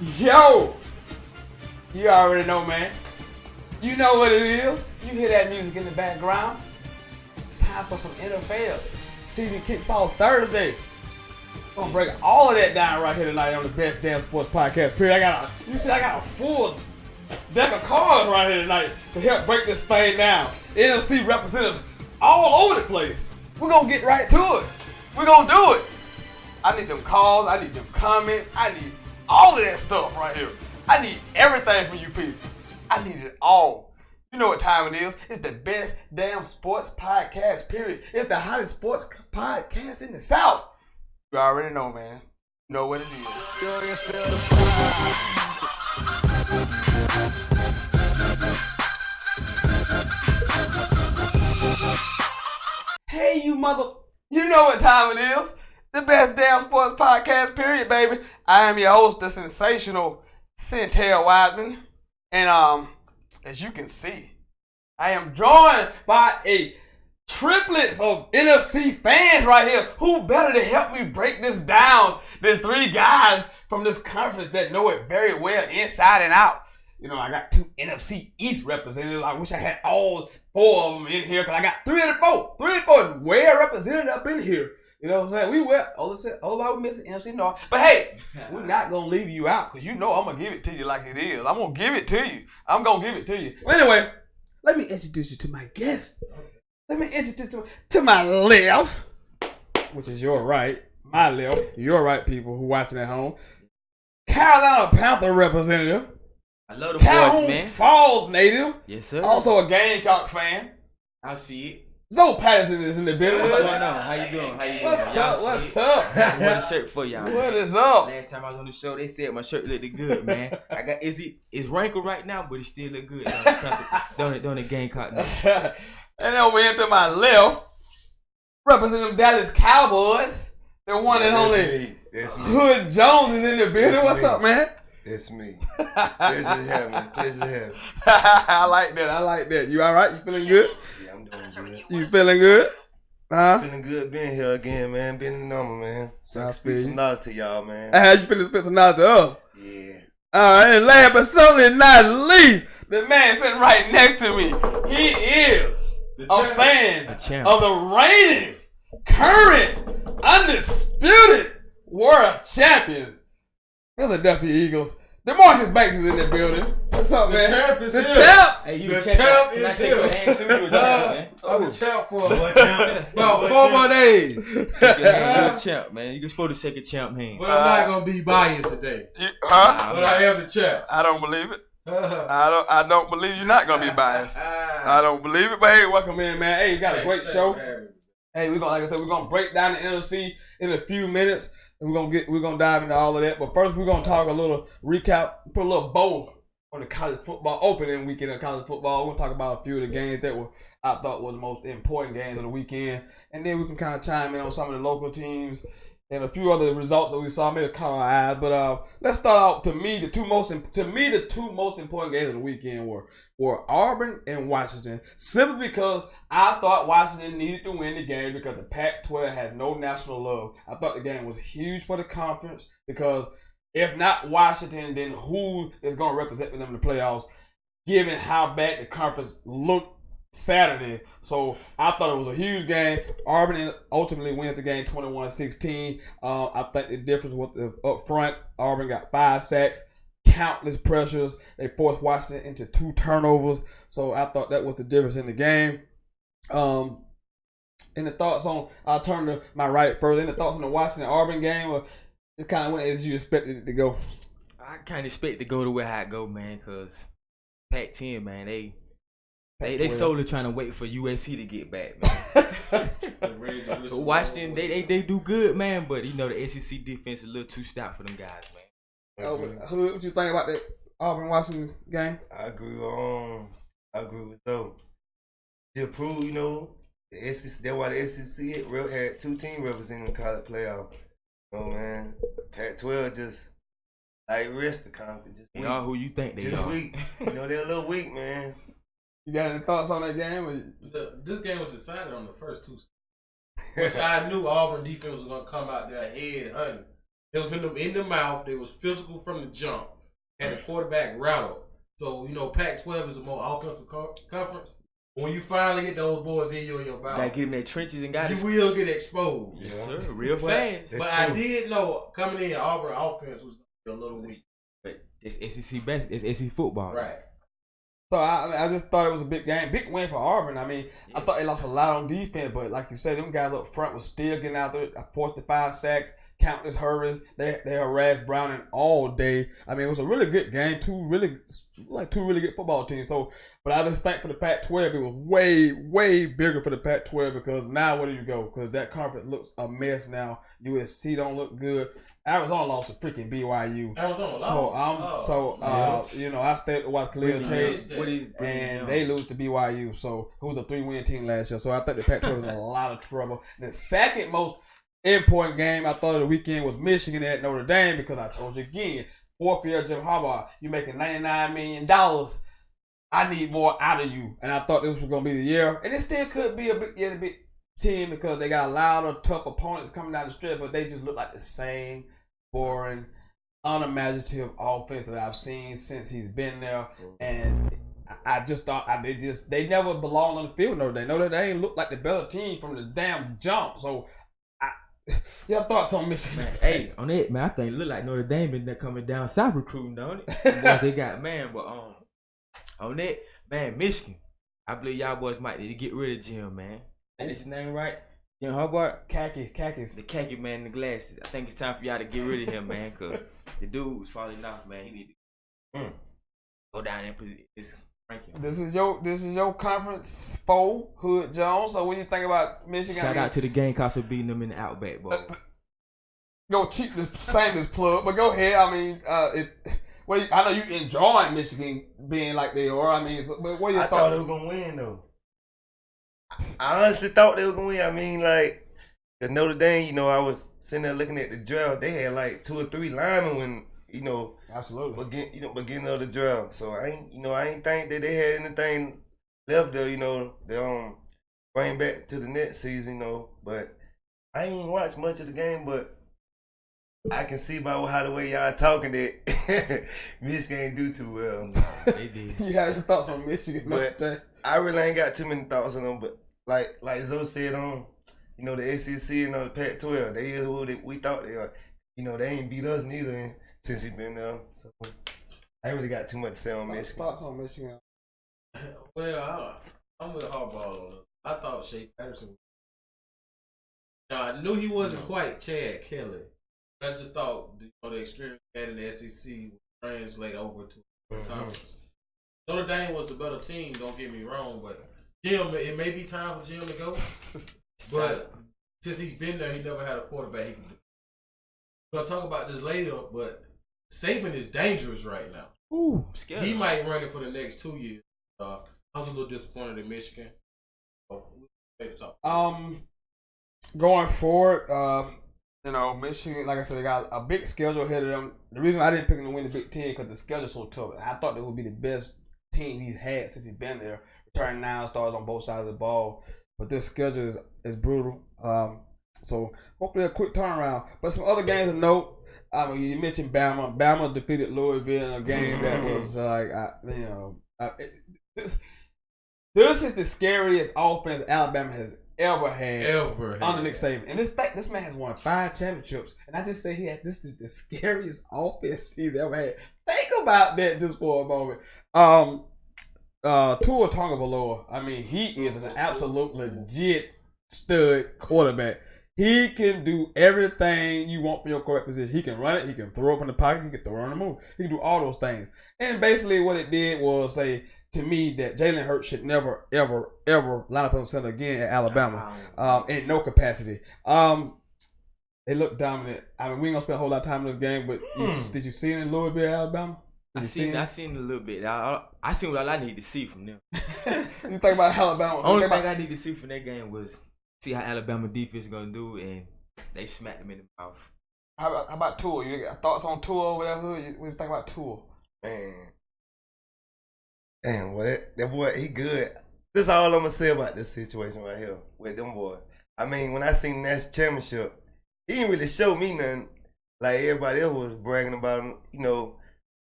Yo! You already know, man. You know what it is. You hear that music in the background. It's time for some NFL. Season kicks off Thursday. I'm gonna break all of that down right here tonight on the Best Damn Sports Podcast. Period. I got a full deck of cards right here tonight to help break this thing down. NFC representatives all over the place. We're gonna get right to it. We're gonna do it. I need them calls. I need them comments. I need all of that stuff right here. I need everything from you people. I need it all. You know what time it is. It's the Best Damn Sports Podcast, period. It's the hottest sports podcast in the South. You already know, man. You know what it is. Hey, you mother... You know what time it is. The Best Damn Sports Podcast, period, baby. I am your host, the sensational Sentell Wiseman. And as you can see, I am joined by a triplets of NFC fans right here. Who better to help me break this down than three guys from this conference that know it very well inside and out. You know, I got two NFC East representatives. I wish I had all four of them in here because I got three of the four. Three of the four well represented up in here. You know what I'm saying? We were, we missing NFC North. But hey, we're not going to leave you out because you know I'm going to give it to you like it is. I'm going to give it to you. I'm going to give it to you. Well, anyway, let me introduce you to my guest. Let me introduce you to my left, which is your right. My left. Your right, people who watching at home. Carolina Panther representative. I love the Calhoun boys, man. Falls native. Yes, sir. Also a Gamecock fan. I see it. Zoe Patterson is in the building. What's going on? How you doing? What's up? What's up? I bought a shirt for y'all. What is up? Last time I was on the show, they said my shirt looked good, man. It's wrinkled right now, but it still look good. Don't the Gamecock now. And then we into my left, representing them Dallas Cowboys. The one and only Hood Jones is in the building. What's up, man? It's me. Pleasure to have me. Pleasure to have me. I like that. You all right? You feeling good? Yeah, I'm doing good. You feeling good? Feeling good being here again, man. Being the number, man. So I can speak some knowledge to y'all, man. I had you finna spit some knowledge to us. Yeah. All right, and last but certainly not least, the man sitting right next to me. He is a fan of the reigning, current, undisputed world champion, Philadelphia Eagles. DeMarcus Banks is in the building. What's up, man? The champ. Hey, you the champ. champ Can I is take here. your hand too? Man? I'm the champ for about 4 more days. You're a champ, man. You're supposed to shake a champ hand. But I'm not going to be biased today. Huh? But I am the champ. I don't believe it. I don't believe you're not gonna be biased. I don't believe it. But hey, welcome in, man. Hey, we got a great show. Hey, like I said, we're gonna break down the NFC in a few minutes, and we're gonna dive into all of that. But first, we're gonna talk a little recap, put a little bow on the college football opening weekend of college football. We're gonna talk about a few of the games that I thought were the most important games of the weekend, and then we can kind of chime in on some of the local teams and a few other results that we saw, maybe caught our eyes. But let's start out. To me, the two most important games of the weekend were Auburn and Washington. Simply because I thought Washington needed to win the game because the Pac-12 has no national love. I thought the game was huge for the conference because if not Washington, then who is going to represent them in the playoffs, given how bad the conference looked Saturday. So I thought it was a huge game. Auburn ultimately wins the game 21-16. I think the difference was up front. Auburn got 5 sacks, countless pressures. They forced Washington into 2 turnovers. So I thought that was the difference in the game. And the thoughts on, I'll turn to my right first. And the thoughts on the Washington-Auburn game, it's kind of went as you expected it to go. I kind of expect it to go the way I go, man, because Pac-10, man, They solely trying to wait for USC to get back, man. Washington, they do good, man, but you know the SEC defense is a little too stout for them guys, man. What you think about that Auburn-Washington game? I agree with Zoe. To prove, you know, the SEC. That's why the SEC had 2 teams representing the college playoff. You know, man, Pac-12 just rest the conference. They are who you think they are. Weak. You know, they're a little weak, man. You got any thoughts on that game? This game was decided on the first 2, which I knew Auburn defense was going to come out there head hunting. They was hitting them in the mouth. They was physical from the jump. And the quarterback rattled. So, Pac-12 is a more offensive conference. When you finally get those boys in you in your mouth, gotta get in their trenches and got you will get exposed. Yes, sir. Real fast. But I did know coming in, Auburn offense was a little weak. But it's SEC it's SEC football. Right. So I just thought it was a big game, big win for Auburn. I mean, Yes. I thought they lost a lot on defense, but like you said, them guys up front was still getting out there, 4 to 5 sacks, countless hurries. They harassed Browning all day. I mean, it was a really good game. Two really good football teams. So, but I just think for the Pac-12, it was way, way bigger for the Pac-12 because now where do you go? Because that conference looks a mess now. USC don't look good. Arizona lost to freaking BYU. Arizona lost. I stayed to watch Khalil Tate, and they lose. lose to BYU. So who was a 3-win team last year? So I think the Pac-12 was in a lot of trouble. The second most important game I thought of the weekend was Michigan at Notre Dame because I told you again, fourth year Jim Harbaugh, you making $99 million. I need more out of you, and I thought this was going to be the year, and it still could be a big team because they got a lot of tough opponents coming down the stretch, but they just look like the same boring, unimaginative offense that I've seen since he's been there, and I just thought they never belonged on the field. Notre Dame looked like the better team from the damn jump. So, your thoughts on Michigan? Man, hey, on it, man, I think it look like Notre Dame been there coming down south recruiting, don't it? Boys, they got but on it, man, Michigan. I believe y'all boys might need to get rid of Jim, man. Ain't his name right? Jim Harbaugh? Khakis. The khaki man in the glasses. I think it's time for y'all to get rid of him, man, because the dude was falling off, man. He need to go down there and rank him. This is your conference foe, Hood Jones. So what do you think about Michigan? Shout out to the Gamecocks for beating them in the Outback Bowl. Go cheap the same as plug, but go ahead. I mean, I know you enjoying Michigan being like they are. I mean, but what are your thoughts? I thought they were gonna win though. I honestly thought they were gonna win. I mean, like, cause Notre Dame, I was sitting there looking at the draft. They had like 2 or 3 linemen when, absolutely, beginning of the draft. So I ain't think that they had anything left there, they bring back to the next season, But I ain't watched much of the game, but I can see by how the way y'all talking that Michigan ain't do too well. They did. You have your thoughts on Michigan, but I really ain't got too many thoughts on them. But like Zoe said the SEC and the Pac-12, they is who we thought they are. They ain't beat us neither since he been there. So I ain't really got too much to say on Michigan. Thoughts on Michigan? Well, I'm with Harbaugh on this. I thought Shea Patterson. Now I knew he wasn't quite Chad Kelly. I just thought the experience he had in the SEC would translate over to the conference. Notre Dame was the better team, don't get me wrong, but Jim, it may be time for Jim to go. But since he's been there, he never had a quarterback. We're going to talk about this later, but Saban is dangerous right now. Ooh, scared. He might run it for the next 2 years. I was a little disappointed in Michigan. Going forward, Michigan, like I said, they got a big schedule ahead of them. The reason I didn't pick them to win the Big Ten because the schedule's so tough. I thought they would be the best team he's had since he's been there. Returning 9 stars on both sides of the ball. But this schedule is brutal. So hopefully a quick turnaround. But some other games of note. You mentioned Bama. Bama defeated Louisville in a game that was this is the scariest offense Alabama has ever had under Nick Saban. And this man has won 5 championships. And I just say this is the scariest offense he's ever had. Think about that just for a moment. Tua Tagovailoa, I mean, he is an absolute legit stud quarterback. He can do everything you want for your quarterback position. He can run it. He can throw it from the pocket. He can throw it on the move. He can do all those things. And basically what it did was say to me that Jalen Hurts should never, ever, ever line up on the center again at Alabama in no capacity. They look dominant. I mean, we ain't going to spend a whole lot of time in this game, but did you see it in Louisville, Alabama? I seen a little bit. I seen what I need to see from them. You think about Alabama? Only thing I need to see from that game was see how Alabama defense is gonna do, and they smacked them in the mouth. How about Tua? You got thoughts on Tua or whatever? What do you think about Tua? Man, that boy, he good. This is all I'm gonna say about this situation right here with them boys. I mean, when I seen National Championship, he didn't really show me nothing. like everybody else was bragging about him, you know,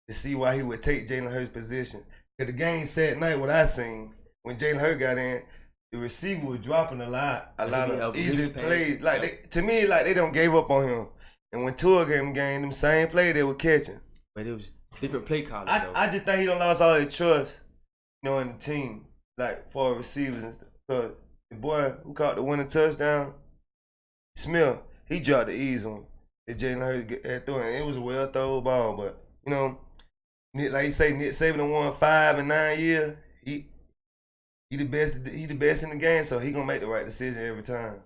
to see why he would take Jalen Hurts' position. Cause the game Saturday night, what I seen when Jalen Hurts got in, the receiver was dropping a lot of easy plays. Like to me, like they don't gave up on him. And when Tua gave him game, them same play they were catching. But it was different play calling. I just think he done lost all their trust, you know, in the team, like for receivers and stuff. Cause the boy who caught the winning touchdown, Smith, he dropped the ease on Jalen Hurts had thrown. It was a well thrown ball, but you know, like you say, Nick Saban done won 5 in 9 years. He the best. He the best in the game, so he gonna make the right decision every time.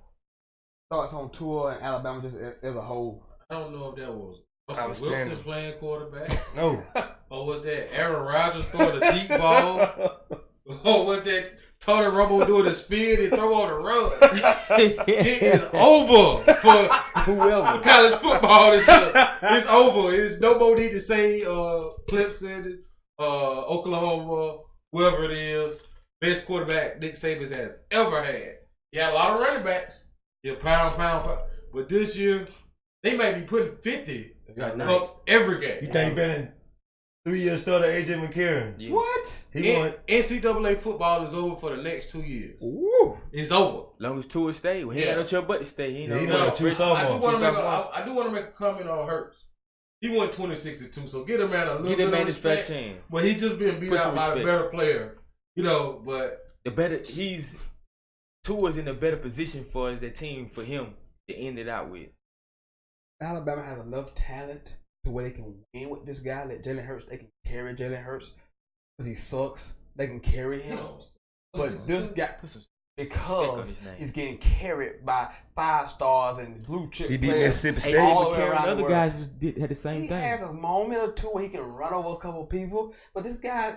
Thoughts on Tua and Alabama just as a whole? I don't know if that was Russell Wilson playing quarterback. No. Or was that Aaron Rodgers throwing a deep ball? Or was that Tony Romo doing a spin and throw on the run? It is over for whoever college football this year. It's over. It's no more need to say Clemson, Oklahoma, whoever it is, best quarterback Nick Saban has ever had. He had a lot of running backs. Yeah, pound. But this year, they may be putting 50 up every game. You think he been in 3 years starter AJ McCarron? Yes. What? NCAA football is over for the next 2 years. Ooh. It's over. Long as Tua stay. Well, he ain't got no choice but to stay. He ain't no two sophomores. I do want to make a comment on Hurts. He won 26-2, so get him at a little bit of respect. Chance. But he just been beat out by a better player. You know, but Tua's in a better position for the team for him to end it out with. Alabama has enough talent to where they can win with this guy. Let Jalen Hurts, they can carry Jalen Hurts because he sucks. They can carry him. But this guy, because he's getting carried by 5 stars and blue chip he beat players Mississippi State. all the way around the world. Other guys had the same thing. He has a moment or two where he can run over a couple people, but this guy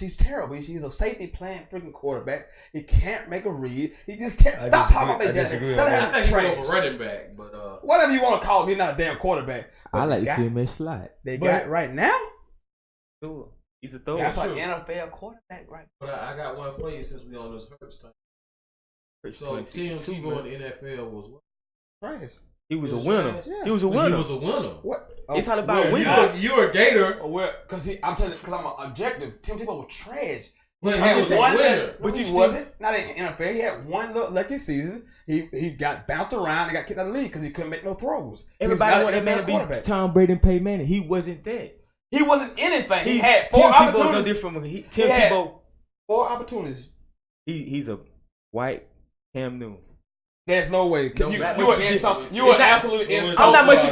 he's terrible. He's a safety playing freaking quarterback. He can't make a read. He just can't. Stop talking about Jalen. I think he's a running back, but whatever you want to call him, he's not a damn quarterback. I like to see him at slot. They got right now. Sure. He's a thrower. That's an NFL quarterback, right? But I got one for you since we on this Hurts thing. So Tim Tebow in the NFL was what? Trash. He was a winner. Yeah. He was a winner. He was a winner. What? It's all about winning. You're a Gator. Because I'm telling you, because I'm an objective. Tim Tebow was trash. He was a winner. But he wasn't. Not in the NFL. He had one lucky season. He got bounced around and got kicked out of the league because he couldn't make no throws. Everybody wanted that man to be Tom Brady and Peyton Manning. He wasn't that. He wasn't anything. He had 4 opportunities. No different from Tim Tebow. 4 opportunities. He's a white Cam Newton. There's no way. You were absolutely insulting. I'm not much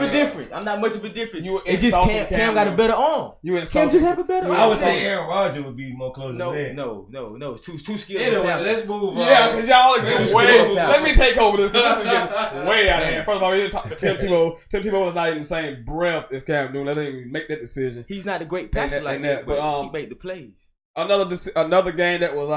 of a difference. It just Cam got a better arm. Cam just have a better arm. I would say Aaron Rodgers would be more close than that. No. It's too skilled. Anyway, let's move on. Yeah, because y'all are getting way. Let me take over this because this is getting way out of hand. First of all, we didn't talk to Tim Tebow. Tim Tebow was not even the same breath as Cam Newton. Let him make that decision. He's not a great passer like that, but he made the plays. Another game that was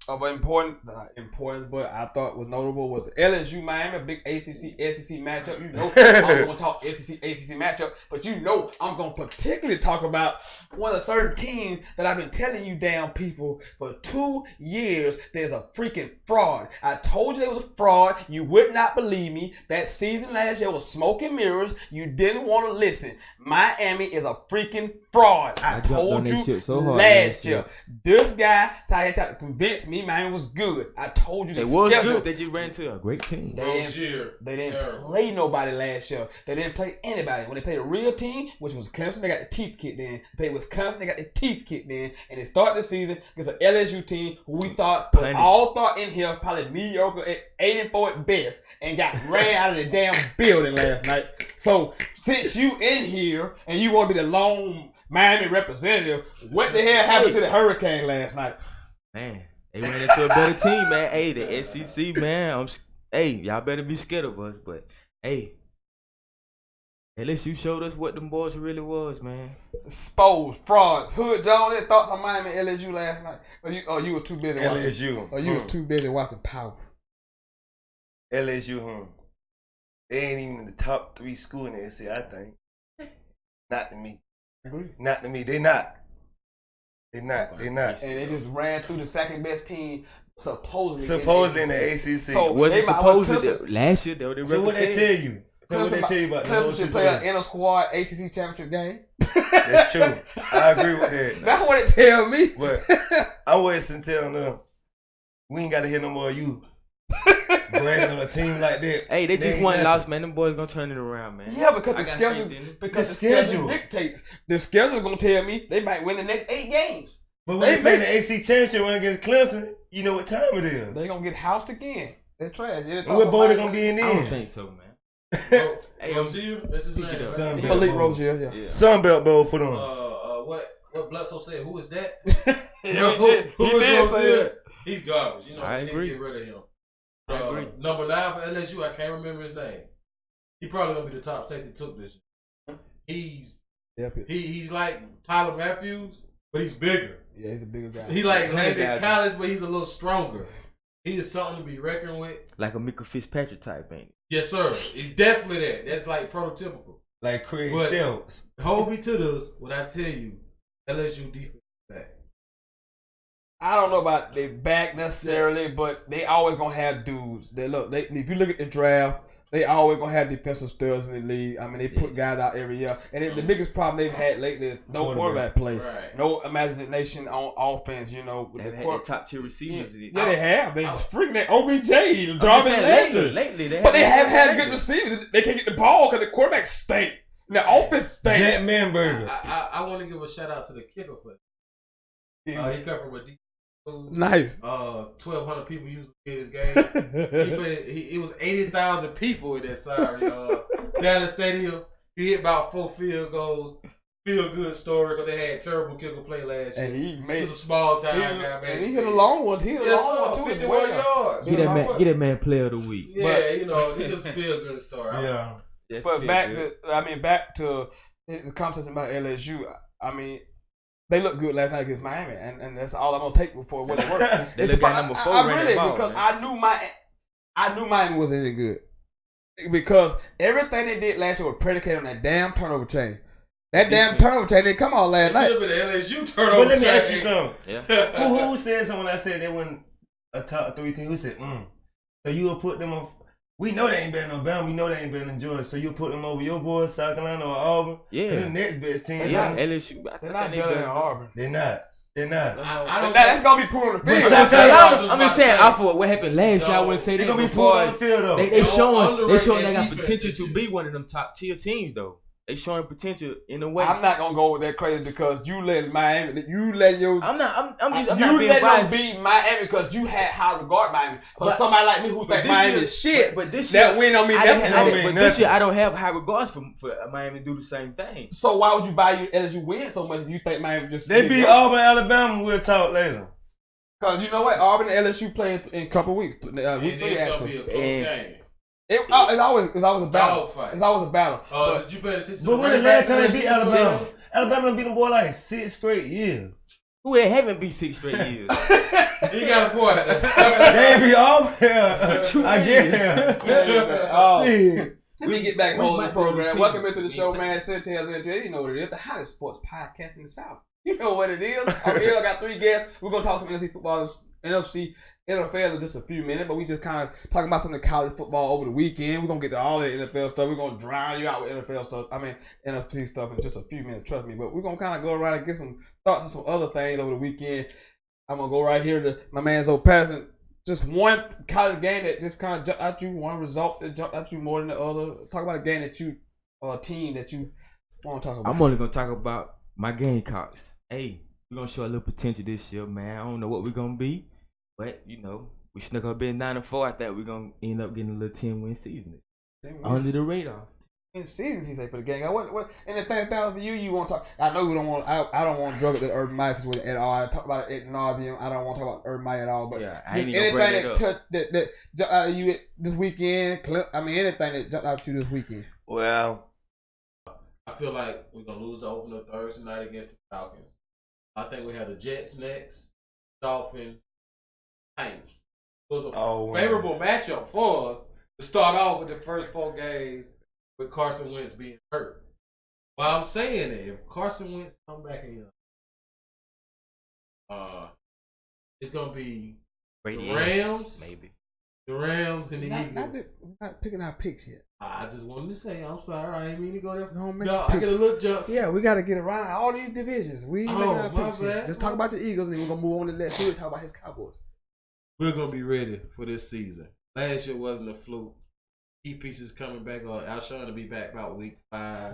of importance, but I thought was notable was the LSU Miami, a big ACC SEC matchup. You know, I'm going to talk SEC matchup, but you know, I'm going to particularly talk about one of certain teams that I've been telling you damn people for 2 years. There's a freaking fraud. I told you there was a fraud. You would not believe me. That season last year was smoke and mirrors. You didn't want to listen. Miami is a freaking fraud. I told you last year. This guy tried to convince me Miami was good. I told you they was good. They just ran into a great team. They didn't play nobody last year. They didn't play anybody. When they played a real team, which was Clemson, they got the teeth kicked in. They played Wisconsin, they got the teeth kicked in. And they started the season against an LSU team who we thought, all thought in here, probably mediocre at 8-4 at best, and got ran out of the damn building last night. So since you in here and you want to be the lone Miami representative, what the hell happened to the Hurricane last night? Man. They went into a better team, man. Hey, the SEC, man. Y'all better be scared of us. But, hey, LSU showed us what them boys really was, man. Exposed, frauds. Hood Jones, any thoughts on Miami and LSU last night? You were too busy watching LSU. Or you was too busy watching Power. LSU, They ain't even in the top 3 school in the SEC, I think. Not to me. Not to me. They not. They're not. And they just ran through the second best team, supposedly in the ACC. So was it supposedly last year? They so what they tell you? Tell me what they tell you about the whole Clemson should play an situation. inter squad ACC championship game. That's true. I agree with that. That's what it tell me. But I'm with Sentell now. We ain't got to hear no more of you bragging on a team like that. Hey, they just ain't one nothing. loss, man. Them boys gonna turn it around, man. Yeah, because I the got schedule, faith in it. because The the schedule schedule. dictates. The schedule gonna tell me they might win the next 8 games. But when they play the AC championship one against Clemson, you know what time it is. They gonna get housed again. They're trash. What bowl they gonna be in I don't then? think so, man. Hey, Rozier, that's his Pick name. it up. Sun Right? Belt Malik Bowl. Rozier, yeah. Yeah. Sunbelt Bowl for them. What Bledsoe said? Who is that? Yeah, he did say that. He's garbage. You know, I they need to agree. get rid of him. I agree. Number 9 for LSU, I can't remember his name. He probably gonna be the top safety took this year. He's like Tyler Matthews, but he's bigger. Yeah, he's a bigger guy. He like landed Gotcha. college, but he's a little stronger. He is something to be reckoned with. Like a Mika Fitzpatrick type, ain't it? Yes, sir. It's definitely that. That's like prototypical. Like Craig But- Stills. Hold me to this when I tell you LSU defense is back. I don't know about they back necessarily, but they always gonna have dudes. If you look at the draft, they always gonna have defensive studs in the league. I mean, they put guys out every year, and the biggest problem they've had lately is no quarterback play, Right. no imagination on offense. You know, with They've the had the top tier receivers. yeah, they have. They freaking that OBJ, I'm just Jarvis saying, Landry. lately, But they haven't had lately. good receivers. They can't get the ball because the quarterback stink. And the offense stinks. Zach Manberger. I want to give a shout out to the kicker for he come from a deep Nice. 1,200 people used to get his game. It was 80,000 people in that sorry Dallas Stadium. He hit about 4 field goals. Feel good story because they had terrible kicker play last year. And he made Just a small time guy, man. and he hit a long one. He hit a Yes, long one sir. too as 51 well. yards. Get that man player of the week. Yeah, But- you know, it's just a feel good story. Yeah. That's But fair, back good. to the conversation about LSU. I mean, they looked good last night against Miami, and that's all I'm gonna take before what it works. They look at number 4 I running really ball, because man. I knew Miami wasn't any good because everything they did last year was predicated on that damn turnover chain. That damn turnover chain didn't come on last It night. should have been the LSU turnover. But let me ask chain. you something. Yeah. Who said something when I said they weren't a top 3 team? Who said, So you will put them on. We know they ain't better than Alabama. We know they ain't better than Georgia. So you'll put them over your boys, South Carolina or Auburn? Yeah. They're the next best team. Yeah, man. LSU. They're not better than Auburn. They're not. They're not. I don't That's gonna be put on the But field. South Carolina, I'm just saying, off of what happened last year, I wouldn't say they're that going to be before. pulled on the field, though. They Don't showing underrate they that got defense potential this to year. be one of them top tier teams though. They showing potential in a way. I'm not gonna go with that crazy because you let Miami. You let your. I'm not you being let them biased. beat Miami because you had high regard Miami. For But- somebody like me who but think this Miami year- is shit, but this that year, win on me. I That's didn't- don't I mean didn't- but nothing. this year I don't have high regards for Miami to do the same thing. So why would you buy you LSU win so much if you think Miami just? They beat Auburn, Alabama. We'll talk later. Because you know what, Auburn and LSU playing in a couple weeks. Week And 3 it's gonna be actually. a close And- game. It's always a battle. Dogfight. It's always a battle. But Did you pay attention? But when the last time they beat Alabama? Yes. Alabama done beat them boy like 6 straight years. Who they haven't beat 6 straight years? You got a point. They ain't beat Auburn. I get Oh. it. Let me get back We hold of might the be on the program. team. Welcome into the show, We- man. Sentell. You know what it is. The hottest sports podcast in the South. You know what it is. I'm here. I got 3 guests. We're going to talk some NFC football, NFC, NFL in just a few minutes, but we just kind of talking about some of the college football over the weekend. We're going to get to all the NFL stuff. We're going to drown you out with NFL stuff. I mean, NFC stuff in just a few minutes, trust me. But we're going to kind of go around and get some thoughts on some other things over the weekend. I'm going to go right here to my man's old Patterson. Just one college game that just kind of jumped out you, one result that jumped out you more than the other. Talk about a game that you, or a team that you want to talk about. I'm only gonna talk about my Gamecocks. Hey, we're gonna show a little potential this year, man. I don't know what we're gonna be, but you know, we snuck up in 9-4. I thought we're gonna end up getting a little 10-win season under the radar. In seasons, he say for the game. What? And the thing down for you, you want to talk. I know we don't want. I don't want to drug at the Urban Meyer situation at all. I talk about it ad nauseum. I don't want to talk about Urban Meyer at all. But Yeah, I just ain't even bring anything that that up. that jumped out of you this weekend. Anything that jumped out to you this weekend. Well, I feel like we're gonna lose the opener Thursday night against the Falcons. I think we have the Jets next, Dolphins, Titans. So it's a favorable matchup for us to start off with the first 4 games with Carson Wentz being hurt. But I'm saying that if Carson Wentz come back in, it's gonna be Brady the Rams, maybe. The Rams and the Eagles. Eagles. Not picking our picks yet. I just wanted to say, I'm sorry, I didn't mean to go there. No, I get a little jumps. Yeah, we got to get around all these divisions. We ain't making our picks bad. yet. Just talk about the Eagles, and then we're gonna move on to let's talk about his Cowboys. We're gonna be ready for this season. Last year wasn't a fluke. Key pieces coming back. Alshon to be back about week 5.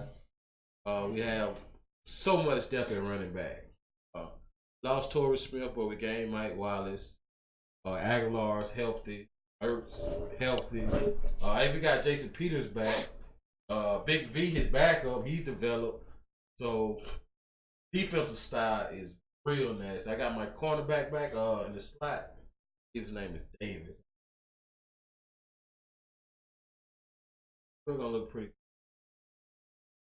We have so much depth in running back. Lost Torrey Smith, but we gained Mike Wallace. Aguilar's healthy. Ertz healthy. Even got Jason Peters back. Big V, his backup, he's developed. So defensive style is real nasty. I got my cornerback back in the slot. His name is Davis. We're gonna look pretty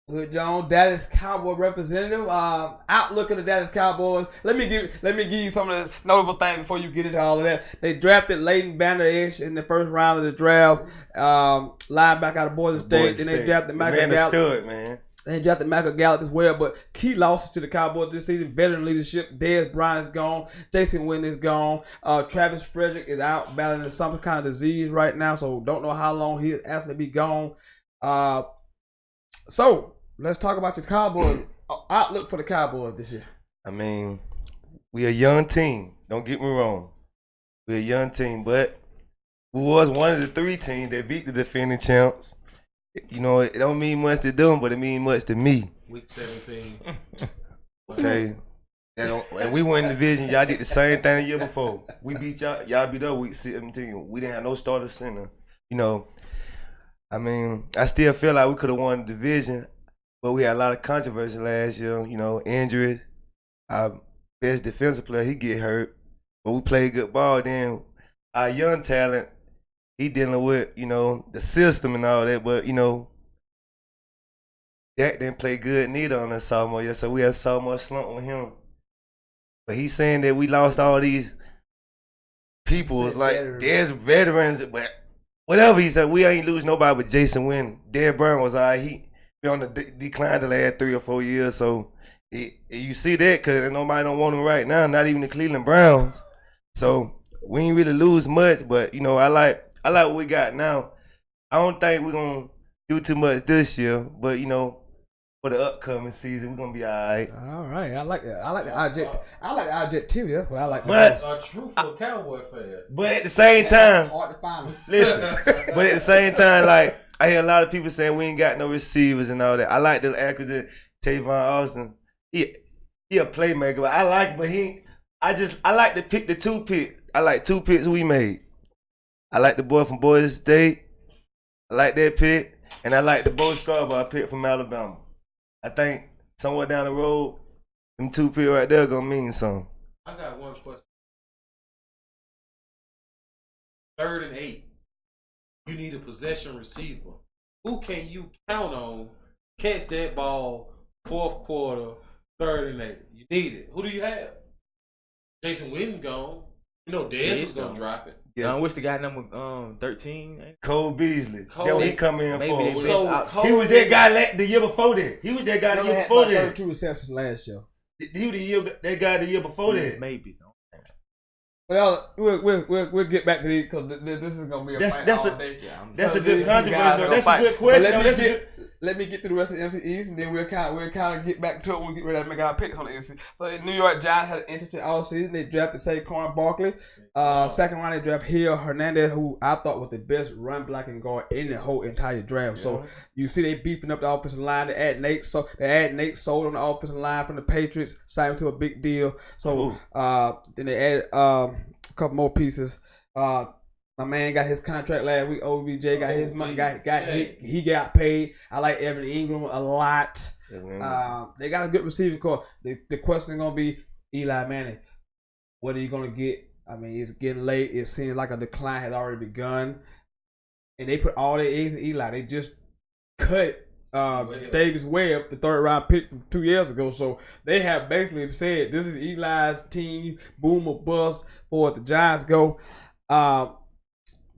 Hood Jones, Dallas Cowboy representative. Outlook of the Dallas Cowboys. Let me give you some of the notable things before you get into all of that. They drafted Leighton Vander-Esch in the first round of the draft. Linebacker out of Boise State. Then they drafted Michael Gallup. Man. They drafted Michael Gallup as well. But key losses to the Cowboys this season: veteran leadership. Dez Bryant is gone. Jason Witten is gone. Travis Frederick is out battling some kind of disease right now, so don't know how long he'll actually be gone. So let's talk about the Cowboys. Outlook for the Cowboys this year. I mean, we a young team. Don't get me wrong. We a young team, but we was one of the 3 teams that beat the defending champs. You know, it don't mean much to them, but it mean much to me. Week 17. Okay. And we won the division. Y'all did the same thing the year before. We beat y'all. Y'all beat us week 17. We didn't have no starter center. You know, I mean, I still feel like we could have won the division. But we had a lot of controversy last year, you know, injuries. Our best defensive player, he get hurt. But we played good ball. Then our young talent, he dealing with, you know, the system and all that. But, you know, Dak didn't play good neither on the sophomore year. So we had a sophomore slump with him. But he's saying that we lost all these people. It's like, there's veterans. But whatever he said, we ain't lose nobody but Jason Witten. Dez Bryant was all right. He on the decline the last 3 or 4 years, so you see that because nobody don't want him right now, not even the Cleveland Browns. So we ain't really lose much, but you know I like what we got now. I don't think we're gonna do too much this year, but you know for the upcoming season we're gonna be all right. All right, I like that. I like the objectivity. That's what I like. But a truthful Cowboy fan. But at the same time, hard to find them. listen. But at the same time, like. I hear a lot of people saying we ain't got no receivers and all that. I like the acquisition Tavon Austin. He a playmaker, but I like to pick the 2 pick. I like 2 picks we made. I like the boy from Boise State. I like that pick. And I like the Bo Scarborough pick from Alabama. I think somewhere down the road, them 2 picks right there gonna mean something. I got one question. 3rd and 8. You need a possession receiver. Who can you count on catch that ball 4th quarter, 3rd and 8? You need it. Who do you have? Jason Witten gone. You know Dez was gonna drop it. Yes. I wish the guy number 13. Cole Beasley. That what he come in for. So he was that guy the year before that. He was that guy the year before that. 32 receptions last year. He was that guy the year before that. Maybe. Well, we'll get back to these because this is gonna be a fight all day. That's a good controversy. That's a good question. Let me get through the rest of the NFC East, and then we'll kind of get back to it when we get ready to make our picks on the NFC. So the New York Giants had an interesting offseason. They drafted Saquon Barkley. 2nd round they drafted Gio Hernandez, who I thought was the best run blocking guard in the whole entire draft. Yeah. So you see they beefing up the offensive line. They add Nate Sold on the offensive line from the Patriots, signed him to a big deal. So then they added a couple more pieces. My man got his contract last week. OBJ got his money. He got paid. I like Evan Ingram a lot. They got a good receiving core. The question is gonna be Eli Manning. What are you gonna get? I mean, it's getting late. It seems like a decline has already begun, and they put all their eggs in Eli. They just cut Davis Webb, the 3rd round pick from 2 years ago. So they have basically said this is Eli's team, boom or bust, for the Giants go.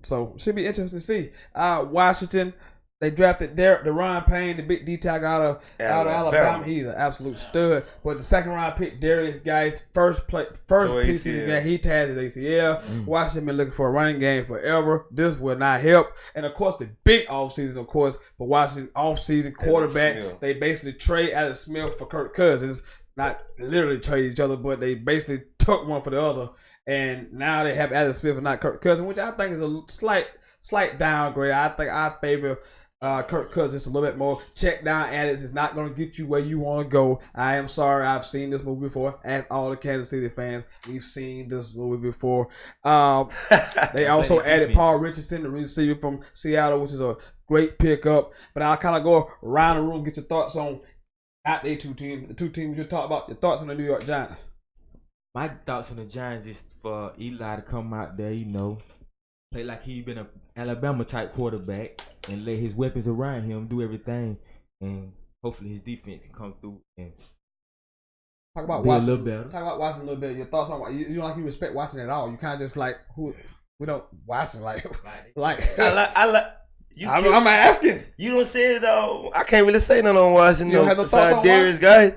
So should be interesting to see. Washington, They drafted Deron Payne, the big D tag out of Alabama. He's an absolute stud. But the second round pick, Darius Geis, first preseason game, he tears his ACL. Washington been looking for a running game forever. This will not help. And of course, the big offseason, of course, for Washington offseason quarterback, they basically trade Alex Smith for Kirk Cousins. Not literally trade each other, but they basically took one for the other. And now they have Alex Smith and not Kirk Cousins, which I think is a slight downgrade. I think I favor Kirk Cousins just a little bit more. Check down Alex is not going to get you where you want to go. I am sorry. I've seen this movie before. As all the Kansas City fans, we've seen this movie before. They also added Paul Richardson, the receiver from Seattle, which is a great pickup. But I'll kind of go around the room, get your thoughts on not the two teams you talk about. Your thoughts on the New York Giants. My thoughts on the Giants is for Eli to come out there, play like he been an Alabama type quarterback and let his weapons around him do everything, and hopefully his defense can come through and talk about Washington a little better. Talk about Washington a little bit. Your thoughts on you don't like you respect Washington at all. You kind of just like who we don't Washington like. I'm asking. You don't say it all. I can't really say nothing on Washington. You don't have no thoughts on Darius Guy.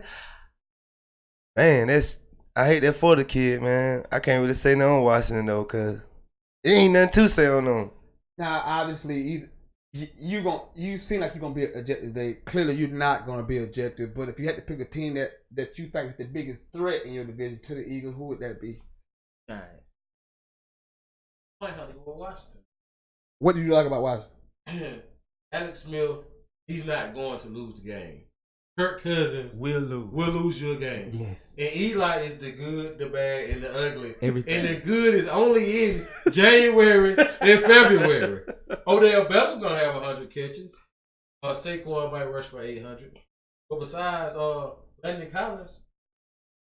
Man, I hate that for the kid, man. I can't really say nothing on Washington though, cause there ain't nothing to say on them. Now, obviously, you seem like you're gonna be objective today. Clearly, you're not gonna be objective. But if you had to pick a team that you think is the biggest threat in your division to the Eagles, who would that be? Giants. Might have to go Washington. What did you like about Washington? Alex Smith, he's not going to lose the game. Kirk Cousins will lose your game. Yes. And Eli is the good, the bad, and the ugly. Everything. And the good is only in January and February. Odell Beckham gonna have 100 catches. Saquon might rush for 800. But besides Landon Collins,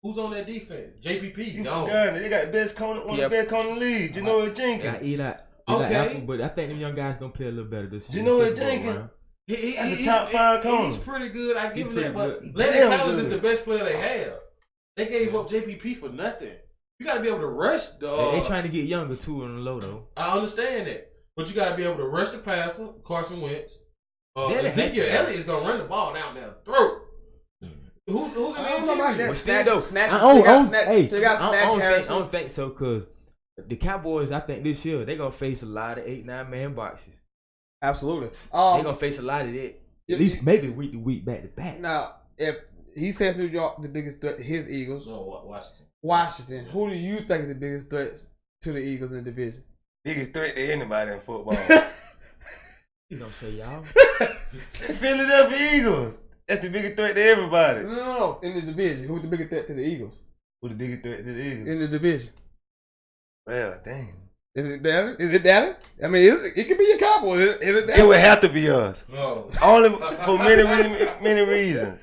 who's on that defense? JPP's gone. They got the best corner, one of the best corner in the league. Janoah Jenkins. Got Eli Apple, but I think them young guys gonna play a little better this season. Janoah Jenkins. That's a top 5 corner. He's pretty good. I give him that. But good. Landon Collins is the best player they have. They gave up JPP for nothing. You got to be able to rush the. They trying to get younger too on the low though. I understand that, but you got to be able to rush the passer. Carson Wentz. Ezekiel Elliott is gonna run the ball down their throat. Who's in I the don't know about that. Snatch. I don't think so, cause the Cowboys, I think this year they gonna face a lot of 8-9 man boxes. Absolutely. They're gonna face a lot of that. At least maybe week to week, back to back. Now, if he says New York the biggest threat to his Eagles, Washington. Who do you think is the biggest threats to the Eagles in the division? Biggest threat to anybody in football. You don't say y'all. Philadelphia Eagles. That's the biggest threat to everybody. No. In the division, who's the biggest threat to the Eagles? Who's the biggest threat to the Eagles? In the division. Well, damn. Is it Dallas? I mean, it could be your Cowboys. Is it Dallas? It would have to be us. No. Only for many reasons.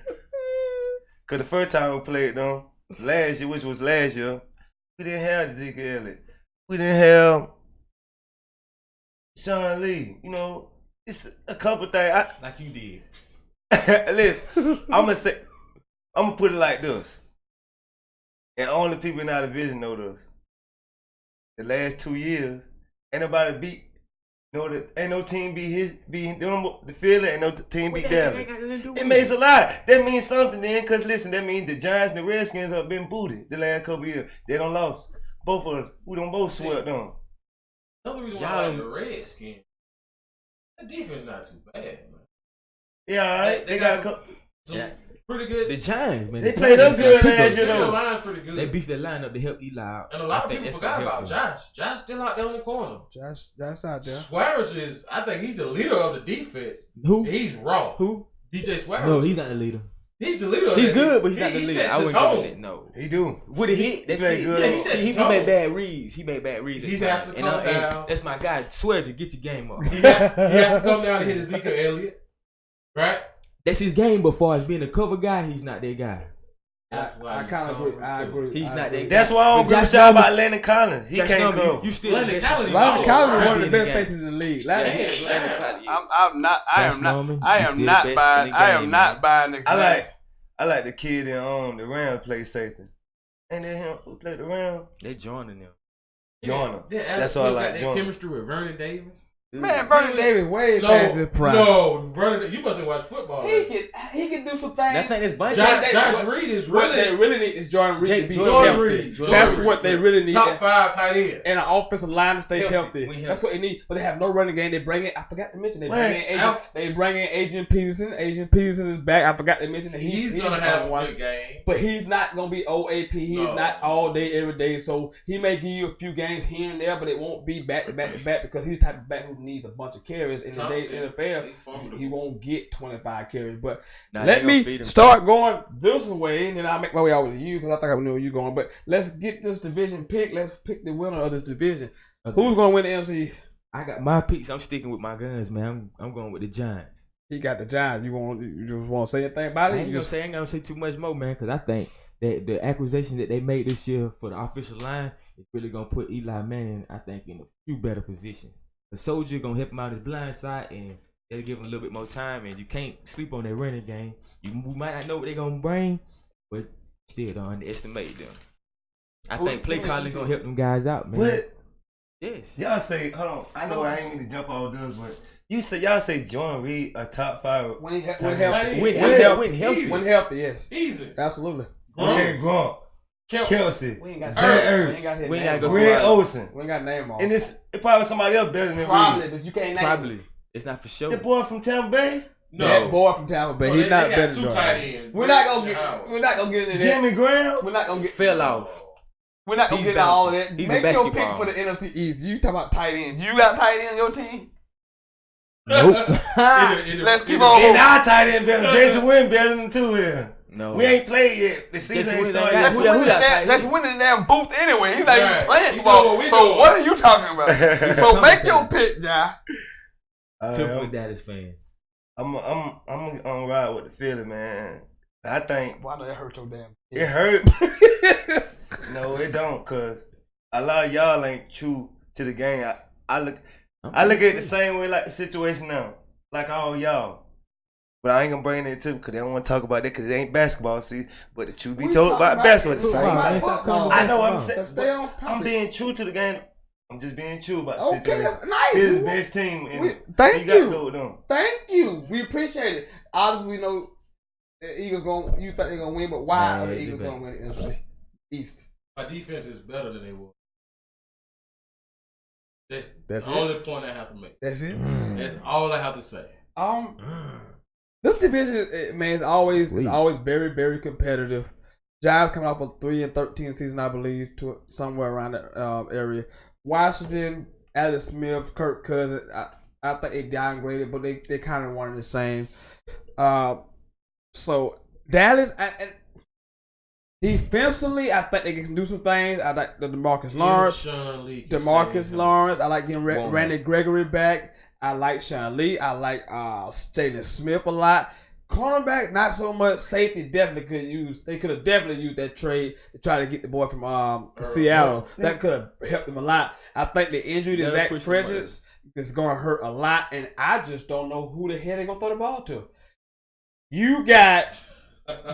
Because the first time we played them, last year, which was last year, we didn't have Ezekiel Elliott. We didn't have Sean Lee. It's a couple things. Like you did. Listen, I'm going to put it like this. And only people in our division know this. The last 2 years, ain't nobody beat. Ain't no team beat the Philly, ain't no team beat Dallas. It makes a lot. That means something then, because listen, that means the Giants and the Redskins have been booted the last couple years. They don't lost. Both of us, we don't both swept them. Another reason why I like the Redskins, the defense not too bad, man. Yeah, all right. They got a couple. Pretty good. The Giants, man. They played up good last year, though. Line pretty good. They beefed their line up to help Eli out. And a lot of people forgot about Josh. Josh still out there on the corner. Josh, that's out there. Swearish I think he's the leader of the defense. Who? He's raw. Who? DJ Swearish. No, he's not the leader. He's the leader. He's good, but he's not the leader. Sets I wouldn't tone. give him that. No, he do. With a hit, that's it. Good. Yeah, he sets He the tone. made bad reads. He made bad reads. He at has to times. come down. That's my guy. Swear to get your game up. He has to come down and hit Ezekiel Elliott, right? That's his game. But far as being a cover guy, he's not that guy. I kind of agree. I agree. He's not that guy. That's why I don't agree with y'all about Landon Collins. He can't go. You still Landon Collins. Landon Collins is one of the best safeties in the league. I am not buying the I like the kid in the Rams play safety. Ain't that him who played the Rams? They joining them. Join him. Yeah, that's all I like. Join chemistry with Vernon Davis. Man, Vernon Davis way past his prime. No, brother, you mustn't watch football. He can do some things. I think it's bunch. Josh Reed is what really. they really need is Jordan Reed to be Jordan healthy. Reed. That's what they really need. Top 5 tight end. And an offensive line to stay healthy. That's what they need. But they have no running game. They bring in, I forgot to mention, they bring in Adrian Peterson. Adrian Peterson is back. I forgot to mention that he's going to have some good game. But he's not going to be OAP. He's not all day, every day. So he may give you a few games here and there, but it won't be back to back because he's the type of back who needs a bunch of carries. In the day NFL, he won't get 25 carries. But let me start going this way, and then I'll make my way over to you because I think I know where you're going. But let's get this division pick. Let's pick the winner of this division. Okay. Who's going to win the NFC? I got my picks. I'm sticking with my guns, man. I'm going with the Giants. He got the Giants. You just want to say anything about it? I ain't gonna say too much more, man, because I think that the acquisition that they made this year for the offensive line is really gonna put Eli Manning, I think, in a few better positions. The Soldier gonna help him out his blind side, and they'll give him a little bit more time. And you can't sleep on their running game. We might not know what they're gonna bring, but still don't underestimate them. I think play calling gonna help them guys out, man. What? Yes. Y'all say, hold on. I know I ain't mean to jump all this, but y'all say Jordan Reed a top 5 when healthy. When healthy, yes. Easy. Absolutely. Okay, Gronk. Kelsey. We ain't got Greg Olsen. We ain't got name on. And it probably somebody else better than probably, but you can't name probably. It's not for sure. The boy from Tampa Bay? No. That boy from Tampa Bay. He's not better than two tight ends. We're not gonna get into that. Jimmy Graham? We're not gonna get fell off. We're not gonna get into all of that. Make your pick for the NFC East. You talking about tight ends. You got tight end on your team? Nope. Let's keep on. And our tight end better. Jason Witten better than 2 here. No. We ain't played yet. The season ain't started yet. That's winning the damn booth anyway. He's not even playing football. So what are you talking about? So make your pick, guy. Typical Dallas fan. I'm gonna ride with the Philly, man. I think. Why do it hurt your damn? It hurt. No, it don't, cause a lot of y'all ain't true to the game. I look at it the same way like the situation now, like all y'all. But I ain't gonna bring it too, cause they don't want to talk about that, cause it ain't basketball. See, but the truth be told about basketball, the same. I know what I'm saying. I'm being true to the game. I'm just being true about the situation. Okay, that's nice. They're the best team. Thank you. Gotta go with them. Thank you. We appreciate it. Obviously, we know the Eagles you think they're gonna win, but why are the Eagles gonna win the NFC East? My defense is better than they were. That's the only point I have to make. That's it. That's all I have to say. This division, man, is always very, very competitive. Giants coming off a 3-13 season, I believe, to somewhere around that area. Washington, Alex Smith, Kirk Cousins, I think they downgraded, but they kind of wanted the same. So Dallas, defensively, I think they can do some things. I like the DeMarcus Lawrence. I like getting Randy Gregory back. I like Sean Lee. I like Jalen Smith a lot. Cornerback, not so much. Safety definitely could use. They could have definitely used that trade to try to get the boy from Seattle. That could have helped them a lot. I think the injury to Zach Fredericks is going to hurt a lot, and I just don't know who the hell they're going to throw the ball to. You got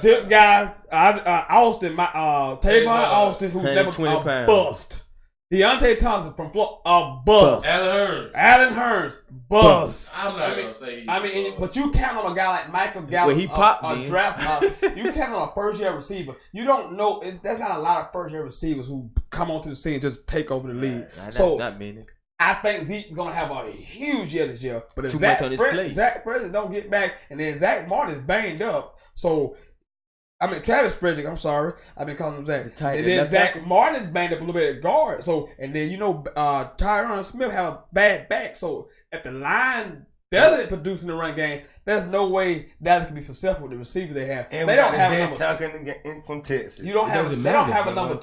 this guy, Austin, Tavon Austin, who's never a bust. Deontay Thompson from Florida, bust. Allen Hurns, bust. I'm not gonna say. But you count on a guy like Michael Gallup, he popped draft. You count on a first-year receiver. You don't know. There's not a lot of first-year receivers who come onto the scene and just take over the league. So not meaning. I think Zeke's gonna have a huge year this year. But if Zach Fredericks don't get back, and then Zach Martin's banged up, so. Travis Frederick, I'm sorry. I've been calling him Zach. And then Zach Martin is banged up a little bit at guard. So, and then, Tyron Smith have a bad back. So, if the line doesn't produce in the run game, there's no way Dallas can be successful with the receivers they have. And they don't have a number from Texas. They don't have a number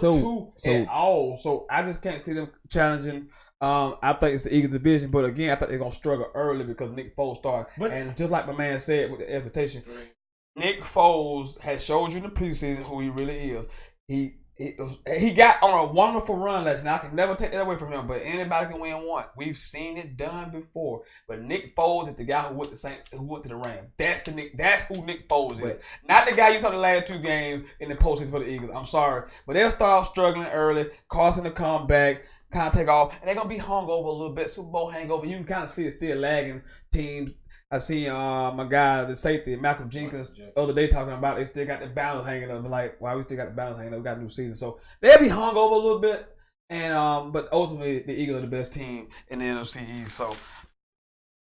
2 at all. So, I just can't see them challenging. I think it's the Eagles division. But again, I think they're going to struggle early because Nick Foles started. And just like my man said with the invitation, Nick Foles has showed you in the preseason who he really is. He He got on a wonderful run last night. I can never take that away from him, but anybody can win one. We've seen it done before. But Nick Foles is the guy who went to the Rams. That's who Nick Foles is. Not the guy you saw the last 2 games in the postseason for the Eagles. I'm sorry. But they'll start struggling early, causing the comeback, kind of take off, and they're gonna be hungover a little bit, Super Bowl hangover. You can kind of see it still lagging teams. I see my guy, the safety, Malcolm Jenkins, the other day talking about they still got the balance hanging up. Like, why we still got the balance hanging up? We got a new season. So they'll be hung over a little bit. And but ultimately, the Eagles are the best team in the NFC East. So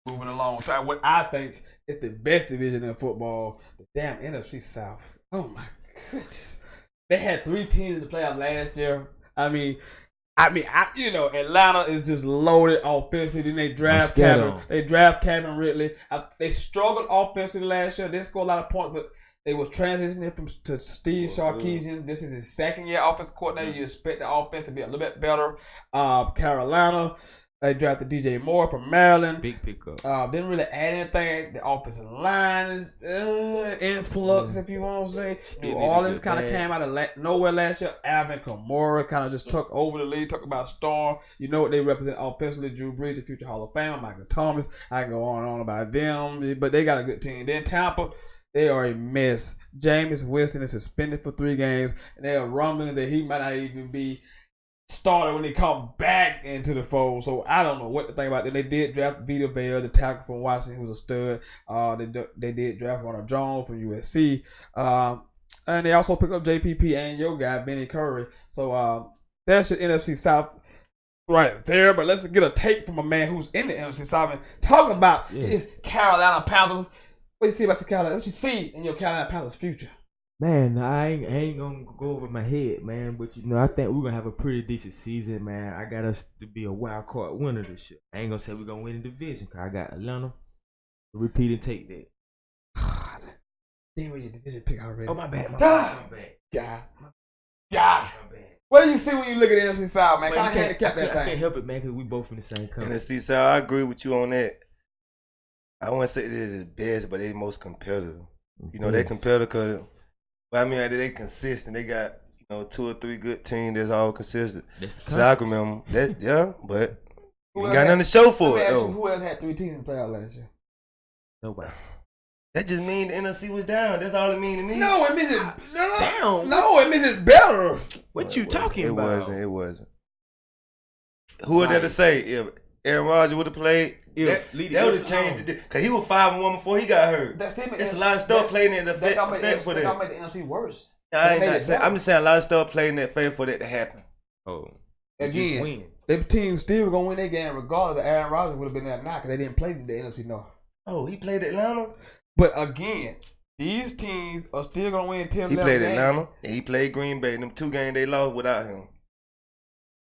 moving along. So what I think is the best division in football, the damn NFC South. Oh, my goodness. They had 3 teams in the playoff last year. I mean, Atlanta is just loaded offensively. Then they draft Calvin Ridley. They struggled offensively last year. They didn't score a lot of points, but they was transitioning to Steve Sarkisian. This is his 2nd year offensive coordinator. You expect the offense to be a little bit better. Carolina, they drafted DJ Moore from Maryland. Big pickup. Didn't really add anything. The offensive line is in flux, if you want to say. New Orleans kind of came out of nowhere last year. Alvin Kamara kind of just took over the league, talk about Storm. You know what they represent offensively. Drew Brees, the future Hall of Famer. Michael Thomas. I can go on and on about them, but they got a good team. Then Tampa, they are a mess. Jameis Winston is suspended for 3 games, and they are rumbling that he might not even be started when they come back into the fold. So I don't know what to think about them. They did draft Vita Vea, the tackle from Washington, who's a stud. They did draft Ronald Jones from USC. And they also picked up JPP and your guy, Benny Curry. So that's your NFC South right there. But let's get a take from a man who's in the NFC South and talking about his Carolina Panthers. What do you see about your Carolina? What you see in your Carolina Panthers future? Man, I ain't gonna go over my head, man. But I think we're gonna have a pretty decent season, man. I got us to be a wild card winner this year. I ain't gonna say we're gonna win the division, cause I got Atlanta. Repeat and take that. God, damn, your division pick already. Oh, my bad. God. What do you see when you look at the NFC South, man? I can't help it, man, cause we both in the same company. NFC South, I agree with you on that. I wouldn't say they're the best, but they're most competitive. They're competitive because. But I mean, they consistent. They got 2 or 3 good teams that's all consistent. That's the so I can remember that. But you got nothing to show for it. Who else had 3 teams in the playoff last year? Nobody. That just means the NFC was down. That's all it means to me. No, it means it's down. No, it means it's better. What you talking about? It wasn't. Who would that to say if Aaron Rodgers would have played? That would have changed it because he was 5-1 before he got hurt. It's a lot of stuff playing in the effect for that. That make the NFC worse. I'm just saying a lot of stuff playing in that favor for that to happen. Oh, again, the team still gonna win their game regardless. Aaron Rodgers would have been there now because they didn't play the NFC North. Oh, he played Atlanta. But again, these teams are still gonna win 10. He played Atlanta and he played Green Bay. Them 2 games they lost without him.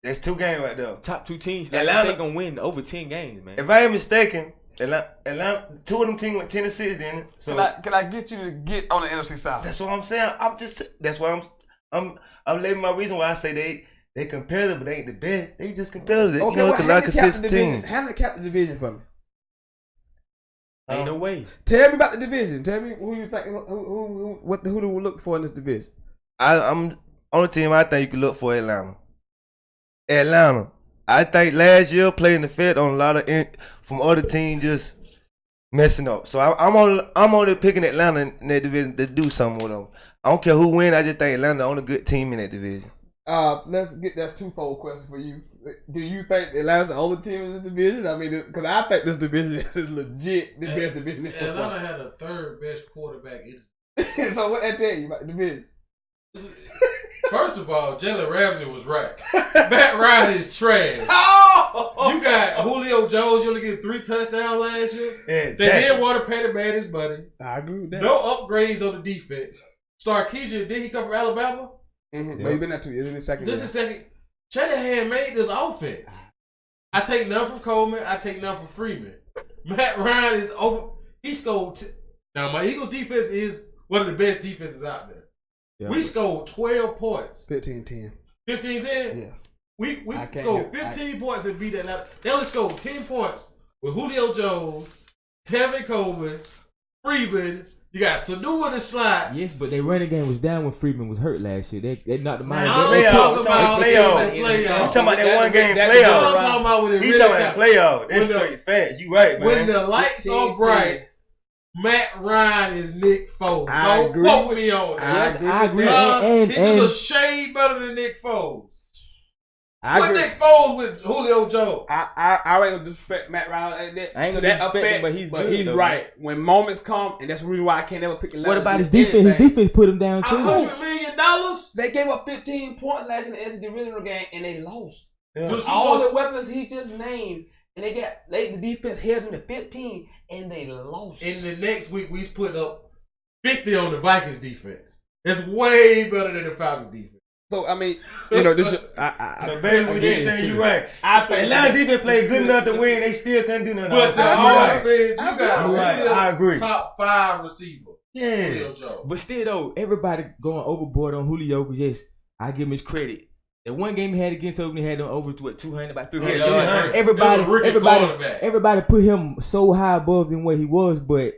That's 2 games right there. Top 2 teams. Atlanta gonna win over 10 games, man. If I ain't mistaken, Atlanta 2 of them teams went 10-6, didn't it? So can I get you to get on the NFC South? That's what I'm saying. That's why I'm letting my reason why I say they competitive, but they ain't the best. They just competitive. Okay, handicap the division for me. Ain't no way. Tell me about the division. Tell me who you think who do we look for in this division? I'm on the team. I think you can look for Atlanta. I think last year playing the Fed on a lot of from other teams just messing up. So I'm only picking Atlanta in that division to do something with them. I don't care who win. I just think Atlanta the only good team in that division. Let's get that 2-fold question for you. Do you think Atlanta's the only team in this division? I mean, because I think this division is legit the best division in football. Atlanta had the 3rd best quarterback. So what that tell you about the division? First of all, Jalen Ramsey was right. Matt Ryan is trash. Oh! You got Julio Jones. You only get 3 touchdowns last year. Exactly. They didn't want to pay the man his money. I agree with that. No upgrades on the defense. Sarkisian, did he come from Alabama? Mm-hmm. Yep. But he been there 2 years. In his second year. This is second. Shanahan made this offense. I take none from Coleman. I take none from Freeman. Matt Ryan is over. He scored. Now, my Eagles defense is one of the best defenses out there. Yep. We scored 12 points. 15-10. 15-10? Yes. We scored 15 points and beat Atlanta. They only scored 10 points with Julio Jones, Tevin Coleman, Freeman, You got Sanu in the slot. Yes, but their running game was down when Freeman was hurt last year. They knocked him out. We talking about playoff. You talking about that one game playoff? I'm talking about when it You really talking about playoff? That's straight facts. You right, man. When the lights are bright, Matt Ryan is Nick Foles. Don't quote me on that. I agree. He's just a shade better than Nick Foles. Put Nick Foles with Julio Jones. I ain't gonna disrespect Matt Ryan like that. I ain't gonna disrespect him, but he's good, though, right. Man. When moments come, and that's the reason why I can't ever pick the. What about his defense? His defense put him down too. $100 million. They gave up 15 points last year in the SEC divisional game, and they lost. Yeah. All the weapons he just named, and the defense held them to 15, and they lost. In the next week, we put up 50 on the Vikings defense. It's way better than the Falcons defense. So I mean, this. So basically, you're saying you're right. Atlanta defense played good enough to win. They still couldn't do nothing. But the offense, you got right. I agree. Top 5 receiver. Yeah. But still though, everybody going overboard on Julio. Yes, I give him his credit. The one game he had against Oakland, he had them over to 200, about 300. Yeah, Everybody put him so high above than what he was. But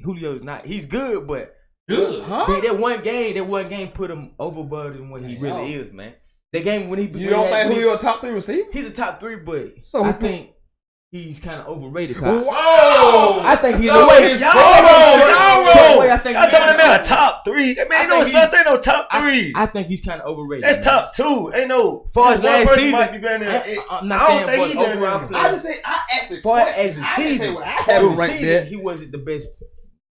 Julio's not. He's good, but. Good, huh? That one game put him overboard than what he really is, man. That game when he you don't think Julio a top 3 receiver? He's a top 3, but so I think he's kind of overrated. Whoa! I think he's y'all wrong. I think y'all talking about a top 3. That man ain't no top 3. I think he's kind of overrated. That's top 2. Ain't no. Far as last season, might be better than I'm not saying but overall player. I just say I asked the far as the season, he wasn't the best.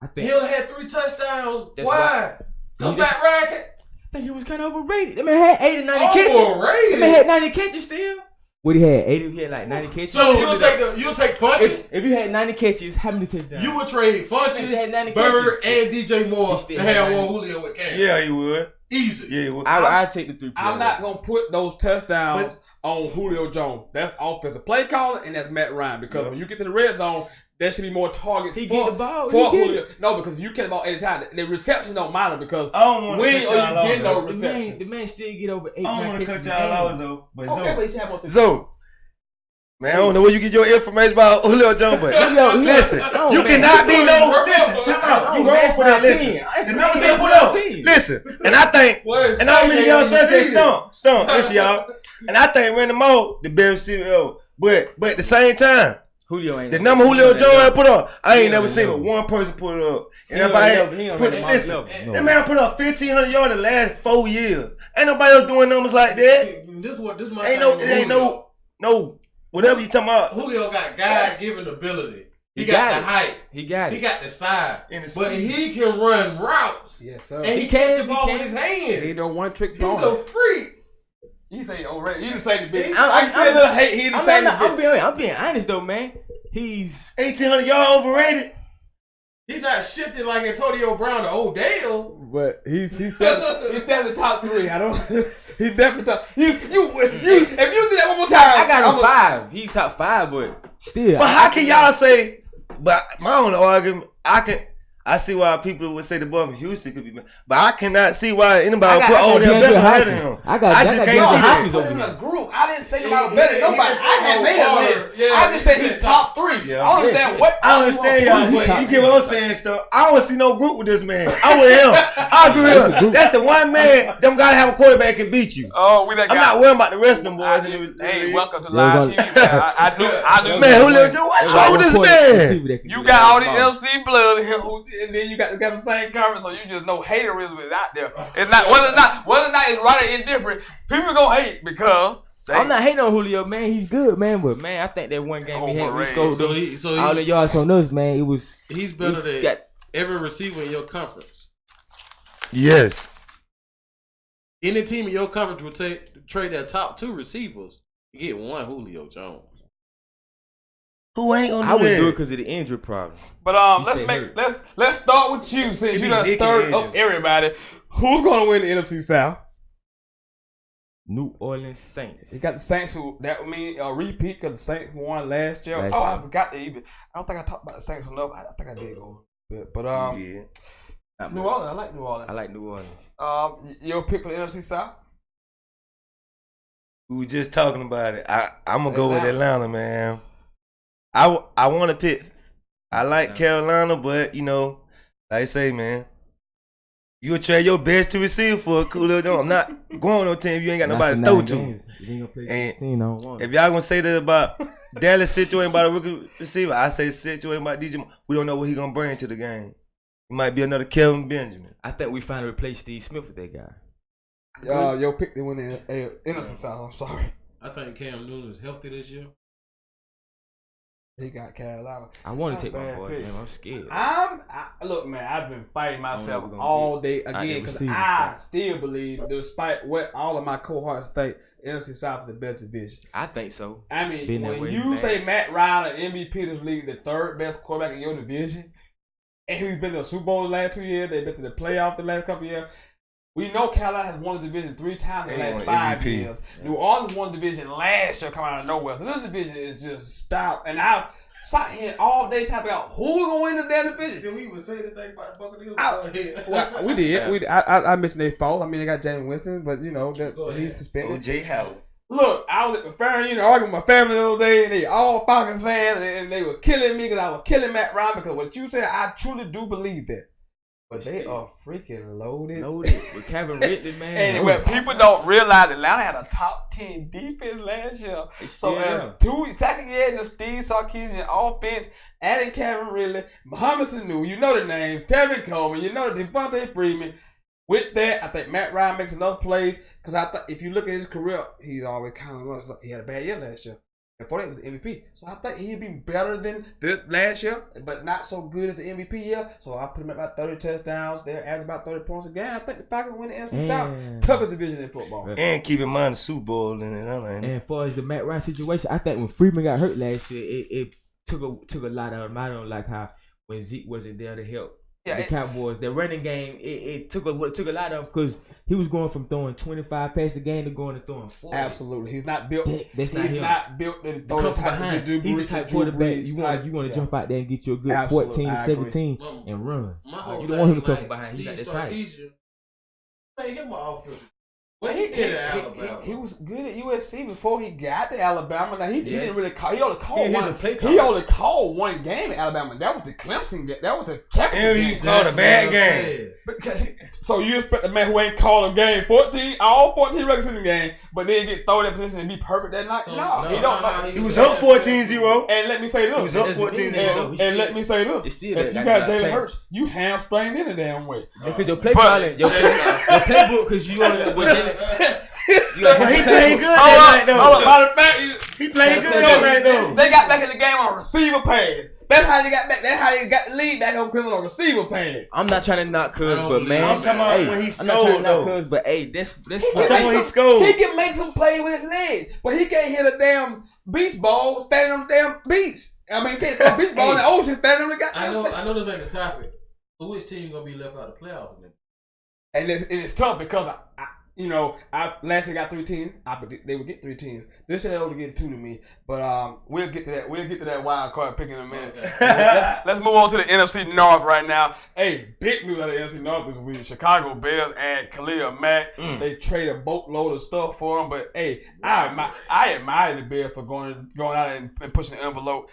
I think he only had 3 touchdowns. Why? Because Matt Ryan. I think he was kind of overrated. That man had 80, 90 catches. Overrated. That man had 90 catches still. What he had? 80. He had like 90 catches. So you'll take Funches? If you had 90 catches, how many touchdowns? You would trade Funches, Bird, and DJ Moore to have one Julio with Cam. Yeah, you would. Easy. Yeah, you would. I'd take the 3. I'm not gonna put those touchdowns on Julio Jones. That's offensive play calling, and that's Matt Ryan. Because when you get to the red zone, there should be more targets get the ball. For Julio. No, because if you catch the ball any time, the receptions don't matter because when are you getting those receptions? The man still get over 8, 9 catches. I don't want to cut y'all out though. But So, man, I don't know where you get your information about Julio Jones, but listen, you cannot be no. Listen, you wrong for that. Listen, the numbers ain't put up. Listen, and I think, and I'm in y'all subject stump. Listen, y'all, and I think Randy Moore the best CEO, but at the same time. The number Julio Jones had put up, I ain't never seen but one person put it up. And if I had put it, listen, that man put up 1,500 yards the last 4 years. Ain't nobody else doing numbers like that. This my ain't no whatever you talking about. Julio got God-given ability. He got the height. He got it. He got the size. But he can run routes. Yes, sir. And he catch the ball with his hands. He don't one trick He's a freak. You say overrated. You didn't say the big. I say a little hate. He didn't say the big. I'm being honest though, man. He's 1,800 yards overrated. He's not shifting like Antonio Brown to Odell. But he's definitely top 3. I don't. He's definitely top. If you do that one more time, I got him 5. He's top 5, but still. But how can y'all say? But my own argument, I see why people would say the boy from Houston could be better, but I cannot see why anybody would put on there better than him. I got DeAndre Hopkins over in here. a group. I didn't say nobody better than nobody. I had made a list. I just said he's top 3. Yeah. I don't understand what. I understand y'all, but you get what I'm saying stuff. I don't see no group with this man. I'm with him. I agree with him. That's the one man. Them guys have a quarterback can beat you. Oh, I'm not worrying about the rest of them boys. Hey, welcome to live TV. I knew. Man, Julio Jones, what's wrong with this man? You got all these MC blood here, and then you got the same conference, so you just know haterism is out there. It's not whether or not it's right or indifferent. People gonna hate because I'm not hating on Julio, man. He's good, man. But man, I think that one game he had, we scored all the yards on us, man. It was he's better than every receiver in your conference. Yes. Any team in your conference will trade their top 2 receivers. You get one Julio Jones. Who ain't gonna do I would that? do it because of the injury problem. But let's start with you since you done stirred up everybody. Who's gonna win the NFC South? New Orleans Saints. You got the Saints that would mean a repeat because the Saints won last year. I forgot to even. I don't think I talked about the Saints enough. I think I did go a bit, but New Orleans. I like New Orleans. I like New Orleans. Your pick for the NFC South? We were just talking about it. I'm gonna go with Atlanta, man. I want to pick. I like Carolina, but Like I say, man, you would trade your best to receive for a cool little dog. I'm not going on no team if you ain't got nobody to throw to. And if y'all gonna say that about Dallas situation about a rookie receiver, I say situation about DJ. We don't know what he gonna bring to the game. He might be another Kelvin Benjamin. I think we finally replaced Steve Smith with that guy. Yo, pick the one in Innocent South. I'm sorry. I think Cam Newton is healthy this year. He got Carolina. I want to take my boy, man. I'm scared. Look, man, I've been fighting myself all day again because I still believe, despite what all of my cohorts think, NFC South is the best division. I think so. I mean, when you say Matt Ryan, MVP of this league, the third best quarterback in your division, and he's been to the Super Bowl the last 2 years, they've been to the playoff the last couple of years. We know Carolina has won the division 3 times in the last 5 years. Yeah. New Orleans won the division last year coming out of nowhere. So this division is just stout. And I sat here all day trying to figure out who was going to win the damn division. Did we even say anything about the Buccaneers? Well, we did. Yeah. I mentioned their fault. I mean, they got James Winston, but you know, he's suspended. O.J. Howard. Look, I was at the fair, arguing with my family the other day, and they all Falcons fans, and they were killing me because I was killing Matt Ryan because what you said, I truly do believe that. But they are freaking loaded. With Kevin Ridley, man. And what people don't realize, Atlanta had a top 10 defense last year. So, second year in the Steve Sarkisian offense, adding Kevin Ridley, Muhammad Sanu, you know the names, Tevin Coleman, you know Devontae Freeman. With that, I think Matt Ryan makes enough plays because I thought if you look at his career, he's always kind of he had a bad year last year. Before that, he was MVP. So I think he'd be better than this last year, but not so good as the MVP year. So I put him at about 30 touchdowns. They're averaging about 30 points a game. I think the Falcons win the NFC South. Toughest division in football. And keep in mind the Super Bowl in Atlanta. And as far as the Matt Ryan situation, I think when Freeman got hurt last year, it took a lot out of him. I don't like how when Zeke wasn't there to help. The Cowboys, their running game, it took a lot of him because he was going from throwing 25 passes a game to going to throwing 40. Absolutely, he's not built. He's not built to throw the type of He's the type quarterback you want to jump out there and get you a good 14, 17 and run. You don't want him to come from behind. He's not that type. Made him an offensive. Well, he was good at USC before he got to Alabama. Now he didn't really call. He only called one. He only called one game at Alabama. That was the Clemson game. That was the championship game. He called a bad game. So you expect a man who ain't called a game 14 regular season games, but then get thrown in that position and be perfect that night? No, he don't know. He was up 14-0. And let me say this. He was up 14-0. And let me say this. If you got Jalen Hurts, you hamstringed in a damn way. Because your playbook, because you only. He played good that night though. He played good that night though. They got back in the game on a receiver pass. That's how they got back. That's how they got the lead back on Cleveland on a receiver pass. I'm not trying to knock Cuz, but man, I'm talking about when he scored. I'm not trying to knock Cuz, but hey, that's he scored. He can make some plays with his legs, but he can't hit a damn beach ball standing on the damn beach. I mean, he can't throw a beach ball in the ocean standing on the goddamn. I know this ain't the topic. But which team gonna be left out of the playoffs? And it's tough because I last year got 3 teams. I predict they would get 3 teams. This year they only get 2 to me. But we'll get to that. We'll get to that wild card pick in a minute. Let's move on to the NFC North right now. Hey, big news out of the NFC North this week. Chicago Bears add Khalil Mack. They traded a boatload of stuff for him. But hey, I admire the Bears for going out and pushing the envelope.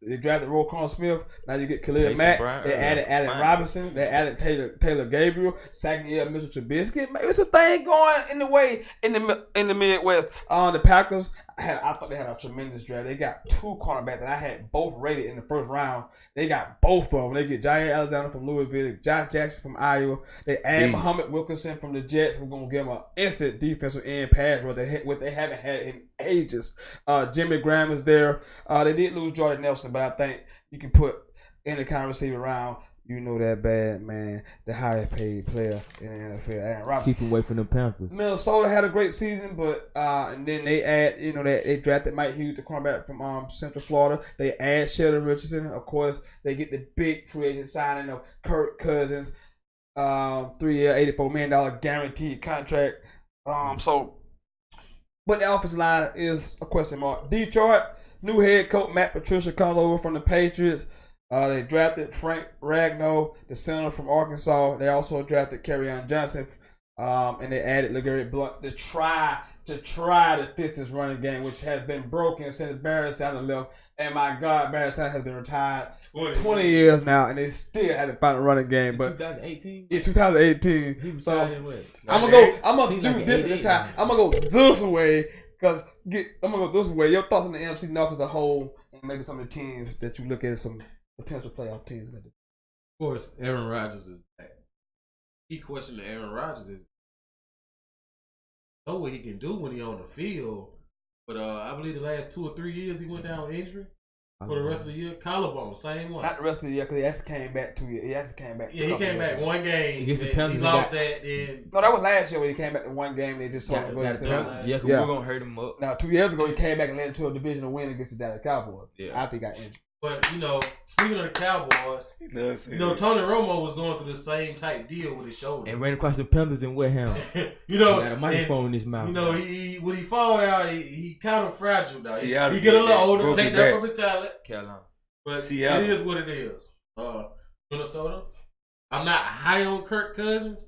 They drafted Roquan Smith. Now you get Khalil Mack. They added Allen Robinson. They added Taylor Gabriel. Second year Mitchell Trubisky. Maybe it's a thing going in the way in the Midwest. The Packers, I thought they had a tremendous draft. They got 2 cornerbacks that I had both rated in the first round. They got both of them. They get Jair Alexander from Louisville, Josh Jackson from Iowa. They add Muhammad Wilkerson from the Jets. We're gonna give them an instant defensive end pass rush what they haven't had in ages. Jimmy Graham is there. They did lose Jordan Nelson, but I think you can put any kind of receiver around. You know that bad man, the highest paid player in the NFL, Aaron Rodgers. Keep him away from the Panthers. Minnesota had a great season, but and then they add, they drafted Mike Hughes, the cornerback from Central Florida. They add Sheldon Richardson. Of course, they get the big free agent signing of Kirk Cousins, 3-year, $84 million guaranteed contract. But the offensive line is a question mark. Detroit, new head coach Matt Patricia comes over from the Patriots. They drafted Frank Ragnow, the center from Arkansas. They also drafted Kerryon Johnson And they added LeGarrette Blount to try to fix this running game, which has been broken since Barry Sanders left. And my God, Barry Sanders has been retired 20 years now, and they still haven't found a running game. But 2018? In 2018. He So in what? I'm gonna do different this time. I'm gonna go this way because I'm gonna go this way. Your thoughts on the NFC North as a whole, and maybe some of the teams that you look at as some potential playoff teams. Of course, Aaron Rodgers is back. Key question to Aaron Rodgers is know what he can do when he on the field. But I believe the last 2 or 3 years he went down with injury. For the rest of the year, collarbone, same one. Not the rest of the year because he actually came back 2 years. He actually came back. Yeah, he came back one game. Against the Panthers, he lost that. And no, that was last year when he came back to one game. They just told him to go because we're gonna hurt him up. Now 2 years ago he came back and led into a divisional win against the Dallas Cowboys. Yeah. After he got injured. But speaking of the Cowboys, Tony Romo was going through the same type deal with his shoulder and ran across the Panthers in West Ham. He got a microphone in his mouth. He when he fall out, he kind of fragile now. He Seattle, get a little older, take that from his talent. Carolina, but Seattle. It is what it is. Minnesota. I'm not high on Kirk Cousins,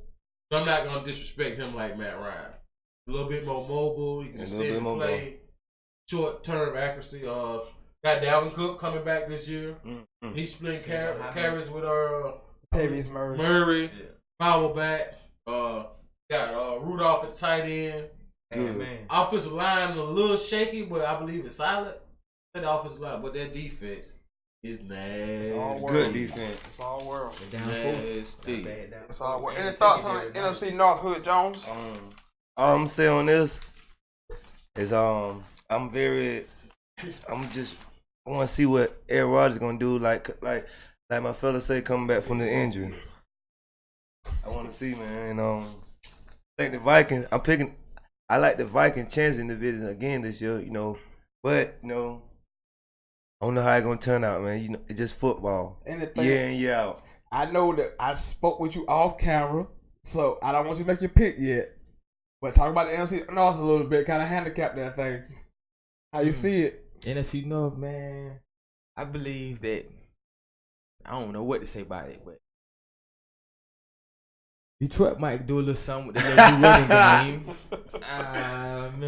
but I'm not gonna disrespect him like Matt Ryan. A little bit more mobile. He can still play. Short term accuracy. Got Dalvin Cook coming back this year. Mm-hmm. He's splitting carries with Tavius Murray. Yeah. Power back. Got Rudolph at the tight end. Man. Offensive line a little shaky, but I believe it's solid. That offensive line, but that defense is nasty. It's all world. Good defense. It's all world. Nasty. It's all world. Any thoughts on the NFC North, Hood Jones? All I'm saying on this is I want to see what Aaron Rodgers gonna do. Like my fella say, coming back from the injury. I want to see, man. I think the Vikings. I like the Vikings chance in the division again this year. But I don't know how it's gonna turn out, man. It's just football. Year in, year out. I know that I spoke with you off camera, so I don't want you to make your pick yet. But talk about the NFC North a little bit, kind of handicap that thing. How you see it? NFC North, man. I believe that I don't know what to say about it, but Detroit might do a little something with the little new running game.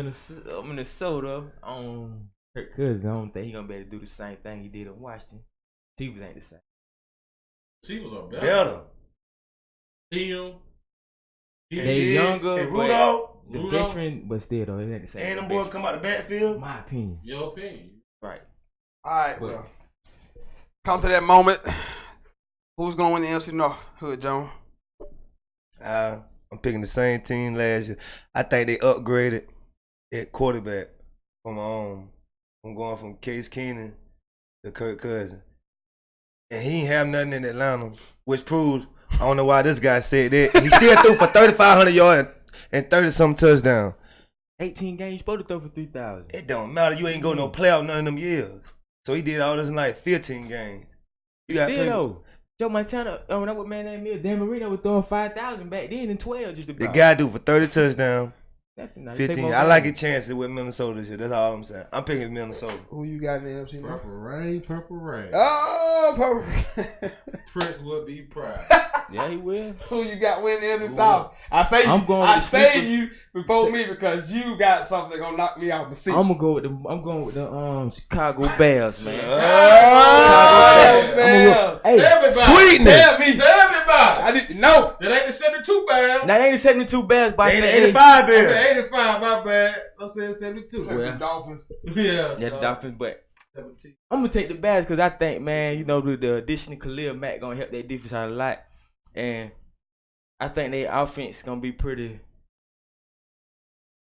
Minnesota, Kirk Cousins, I don't think he's gonna be able to do the same thing he did in Washington. Receivers ain't the same. Receivers are better. They younger, and Rudolph. The veteran, but still though, it ain't the same. And them boys come out the backfield. My opinion. Your opinion. Right. All right, well. Come to that moment. Who's going to win the NFC North, Hood Jones? I'm picking the same team last year. I think they upgraded at quarterback from I'm going from Case Keenum to Kirk Cousins. And he ain't have nothing in Atlanta, which proves, I don't know why this guy said that. He still threw for 3,500 yards and 30-something touchdowns. 18 games, you supposed to throw for 3,000. It don't matter. You ain't go no playoff none of them years. So he did all this in like 15 games. Still though, Joe Montana, when I was man named me, Dan Marino was throwing 5,000 back then in 12 just about. The guy do for 30 touchdowns. 15. I like his chances with Minnesota this year. That's all I'm saying. I'm picking Minnesota. Who you got in the NFC North? Purple Rain. Oh, Purple Rain. Prince would be proud. Yeah, he will. Who you got winning the NFC South? I say you before me because you got something gonna knock me off the seat. I'm going with the Chicago Bears, man. Chicago Bears. Hey, sweetness. Tell everybody. I didn't know. That ain't the 72 Bears. That ain't the 72 Bears, by the 85 Bears. 85, my bad. I said 72. Well, Dolphins. Yeah, the Dolphins, but 17. I'm gonna take the Bears because I think, man, with the addition of Khalil Mack gonna help their defense out a lot, and I think their offense gonna be pretty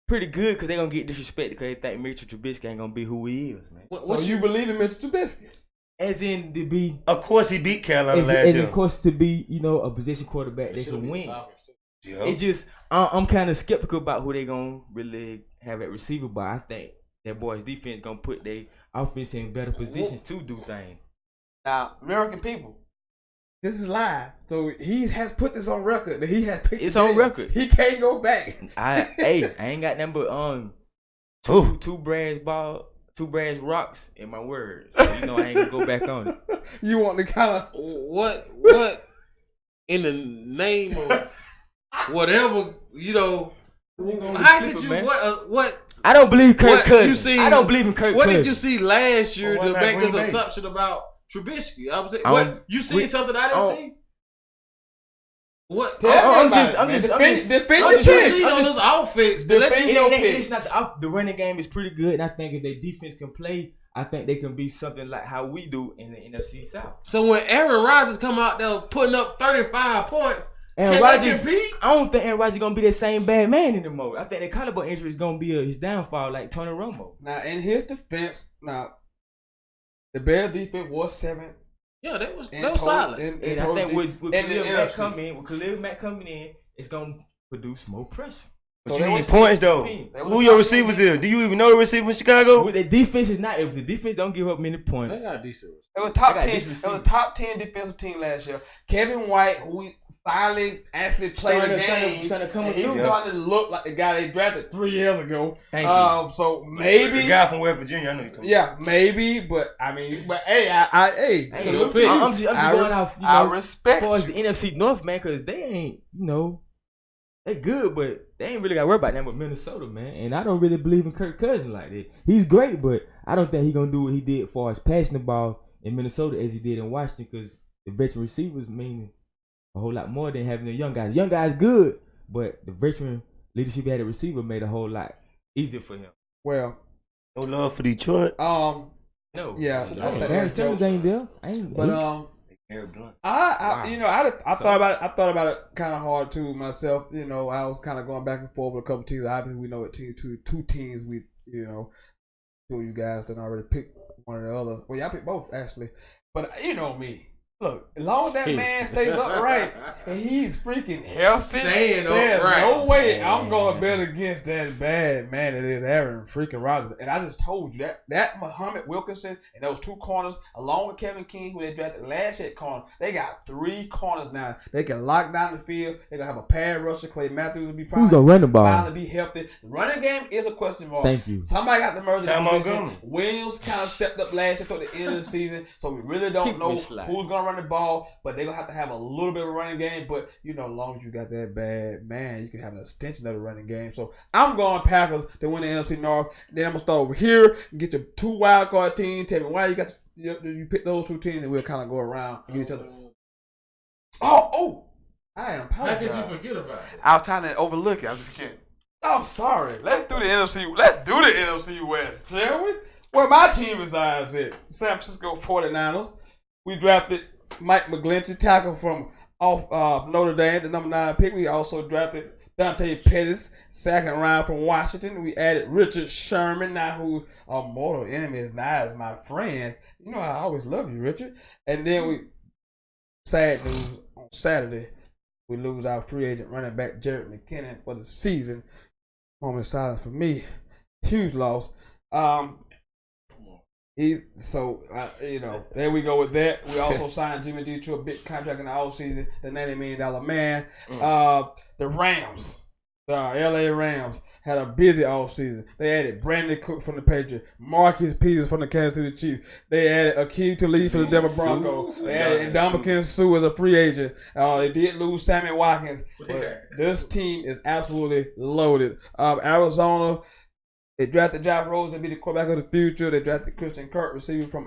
good because they gonna get disrespected because they think Mitchell Trubisky ain't gonna be who he is, man. So you believe in Mitchell Trubisky? As in to be, of course he beat Carolina last year. Of course to be, a position quarterback they can win. Yep. It just, I'm kind of skeptical about who they gonna really have at receiver, but I think that boys' defense gonna put their offense in better positions to do things. Now, American people, this is live, so he has put this on record that he has picked. It's on record. He can't go back. I ain't got nothing but two brass rocks in my words. So I ain't gonna go back on it. You want to kind of what in the name of whatever, how could you, what? I don't believe Kirk Cousins. I don't believe in Kirk Cousins. What did you see last year to make this assumption about Trubisky? I was saying, what you see something I didn't see? What? I'm just see on this offense. It's not the running game is pretty good, and I think if their defense can play, I think they can be something like how we do in the NFC South. So when Aaron Rodgers come out there putting up 35 points, Aaron Rodgers, I don't think Aaron Rodgers is gonna be that same bad man anymore. I think that collarbone injury is gonna be his downfall, like Tony Romo. Now, in his defense, the Bears defense was 7th. Yeah, that was solid. And I think with Khalil Mack coming in, it's gonna produce more pressure. So you need points though. Who your receivers is? Do you even know the receiver in Chicago? Well, the defense is not. If the defense don't give up many points, they got decent. It was top 10. It was top 10 defensive team last year. Kevin White, who we finally actually played the game, he's starting to look like the guy they drafted 3 years ago. Thank you. So maybe the guy from West Virginia, I know you talking. Yeah, maybe, but hey, I'm just going off. I respect. As far as the NFC North, man, because they ain't, they good, but they ain't really got to worry about that with Minnesota, man. And I don't really believe in Kirk Cousins like that. He's great, but I don't think he's going to do what he did as far as passing the ball in Minnesota as he did in Washington, because the veteran receivers mean a whole lot more than having the young guys. Young guys good, but the veteran leadership he had a receiver made a whole lot easier for him. Well, no love for Detroit. No. Yeah. Barry Sanders ain't there. I thought about it kind of hard too myself. I was kind of going back and forth with a couple teams. Obviously, we know what two teams we, two of you guys that already picked one or the other. Well, y'all picked both actually, but you know me. Look, as long as that man stays upright and he's freaking healthy, there's no way I'm going to bet against that bad man that is Aaron freaking Rodgers. And I just told you that Muhammad Wilkerson and those 2 corners, along with Kevin King, who they drafted last year at corner, they got 3 corners now. They can lock down the field. They're going to have a pad rusher. Clay Matthews will be fine. Who's going to run the ball? Finally be healthy. The running game is a question mark. Thank you. Somebody got the merger position. Williams kind of stepped up last year toward the end of the season, so we really don't know who's going to run the ball, but they're going to have a little bit of a running game. But, as long as you got that bad man, you can have an extension of the running game. So I'm going Packers to win the NFC North. Then I'm going to start over here and get your 2 wild card teams. Tell me why you pick those 2 teams, and we'll kind of go around and get each other. I apologize. How could you forget about it? I was trying to overlook it. I'm just kidding. I'm sorry. Let's do the NFC West, shall we? Where my team resides at, San Francisco 49ers. We drafted Mike McGlinchey, tackle from Notre Dame, the number 9 pick. We also drafted Dante Pettis, 2nd round from Washington. We added Richard Sherman, now who's a mortal enemy is now as my friend. I always love you, Richard. And then sad news, on Saturday, we lose our free agent running back Jared McKinnon for the season. Moment of silence for me. Huge loss. There we go with that. We also signed Jimmy G to a big contract in the offseason, the $90 million man. The Rams, the LA Rams, had a busy offseason. They added Brandon Cook from the Patriots, Marcus Peters from the Kansas City Chiefs. They added Akeem Talib for the Denver Broncos. They added Ndamukong Suh as a free agent. They did lose Sammy Watkins, but this team is absolutely loaded. Arizona, they drafted Josh Rosen to be the quarterback of the future. They drafted Christian Kirk, receiver from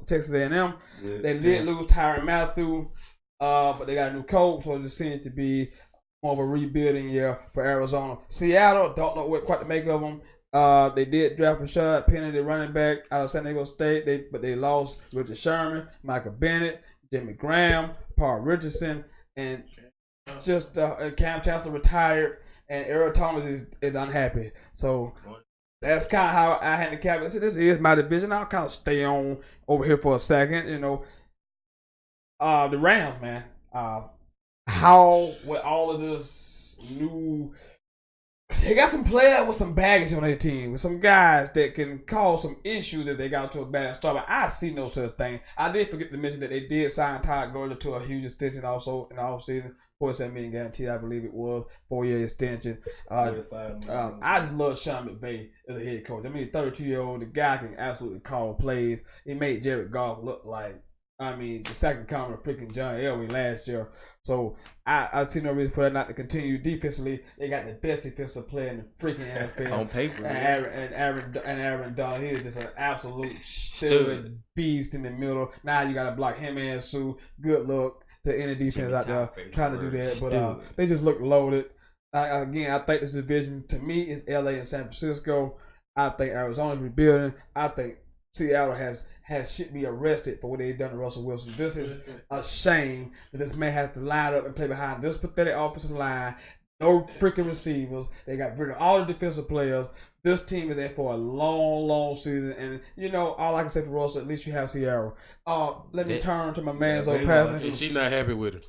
Texas A&M. They did lose Tyrann Mathieu, but they got a new coach, so it just seemed to be more of a rebuilding year for Arizona. Seattle, don't know what quite to make of them. They did draft Rashad Penny, the running back out of San Diego State, but they lost Richard Sherman, Michael Bennett, Jimmy Graham, Paul Richardson, and just Cam Chancellor retired, and Earl Thomas is unhappy. So that's kind of how I handicap it. I said, this is my division. I'll kind of stay on over here for a second. The Rams, man. How with all of this new, they got some players with some baggage on their team, with some guys that can cause some issues if they got to a bad start. But I see no such thing. I did forget to mention that they did sign Todd Gurley to a huge extension also in the offseason. $47 million guarantee, I believe it was, 4-year extension. I just love Sean McVay as a head coach. 32-year-old, the guy can absolutely call plays. He made Jared Goff look like the second coming of freaking John Elway last year. So I see no reason for that not to continue. Defensively, they got the best defensive player in the freaking NFL on paper. And Aaron Donald, he is just an absolute stud beast in the middle. Now you got to block him and Sue. Good luck to any defense out there trying to do that. But they just look loaded. Again, I think this division to me is LA and San Francisco. I think Arizona's rebuilding. I think Seattle should be arrested for what they've done to Russell Wilson. This is a shame that this man has to line up and play behind this pathetic offensive line. No freaking receivers. They got rid of all the defensive players. This team is in for a long, long season. And, all I can say for Russell, at least you have Seattle. Let me turn to my man's old passing. And she's not happy with it.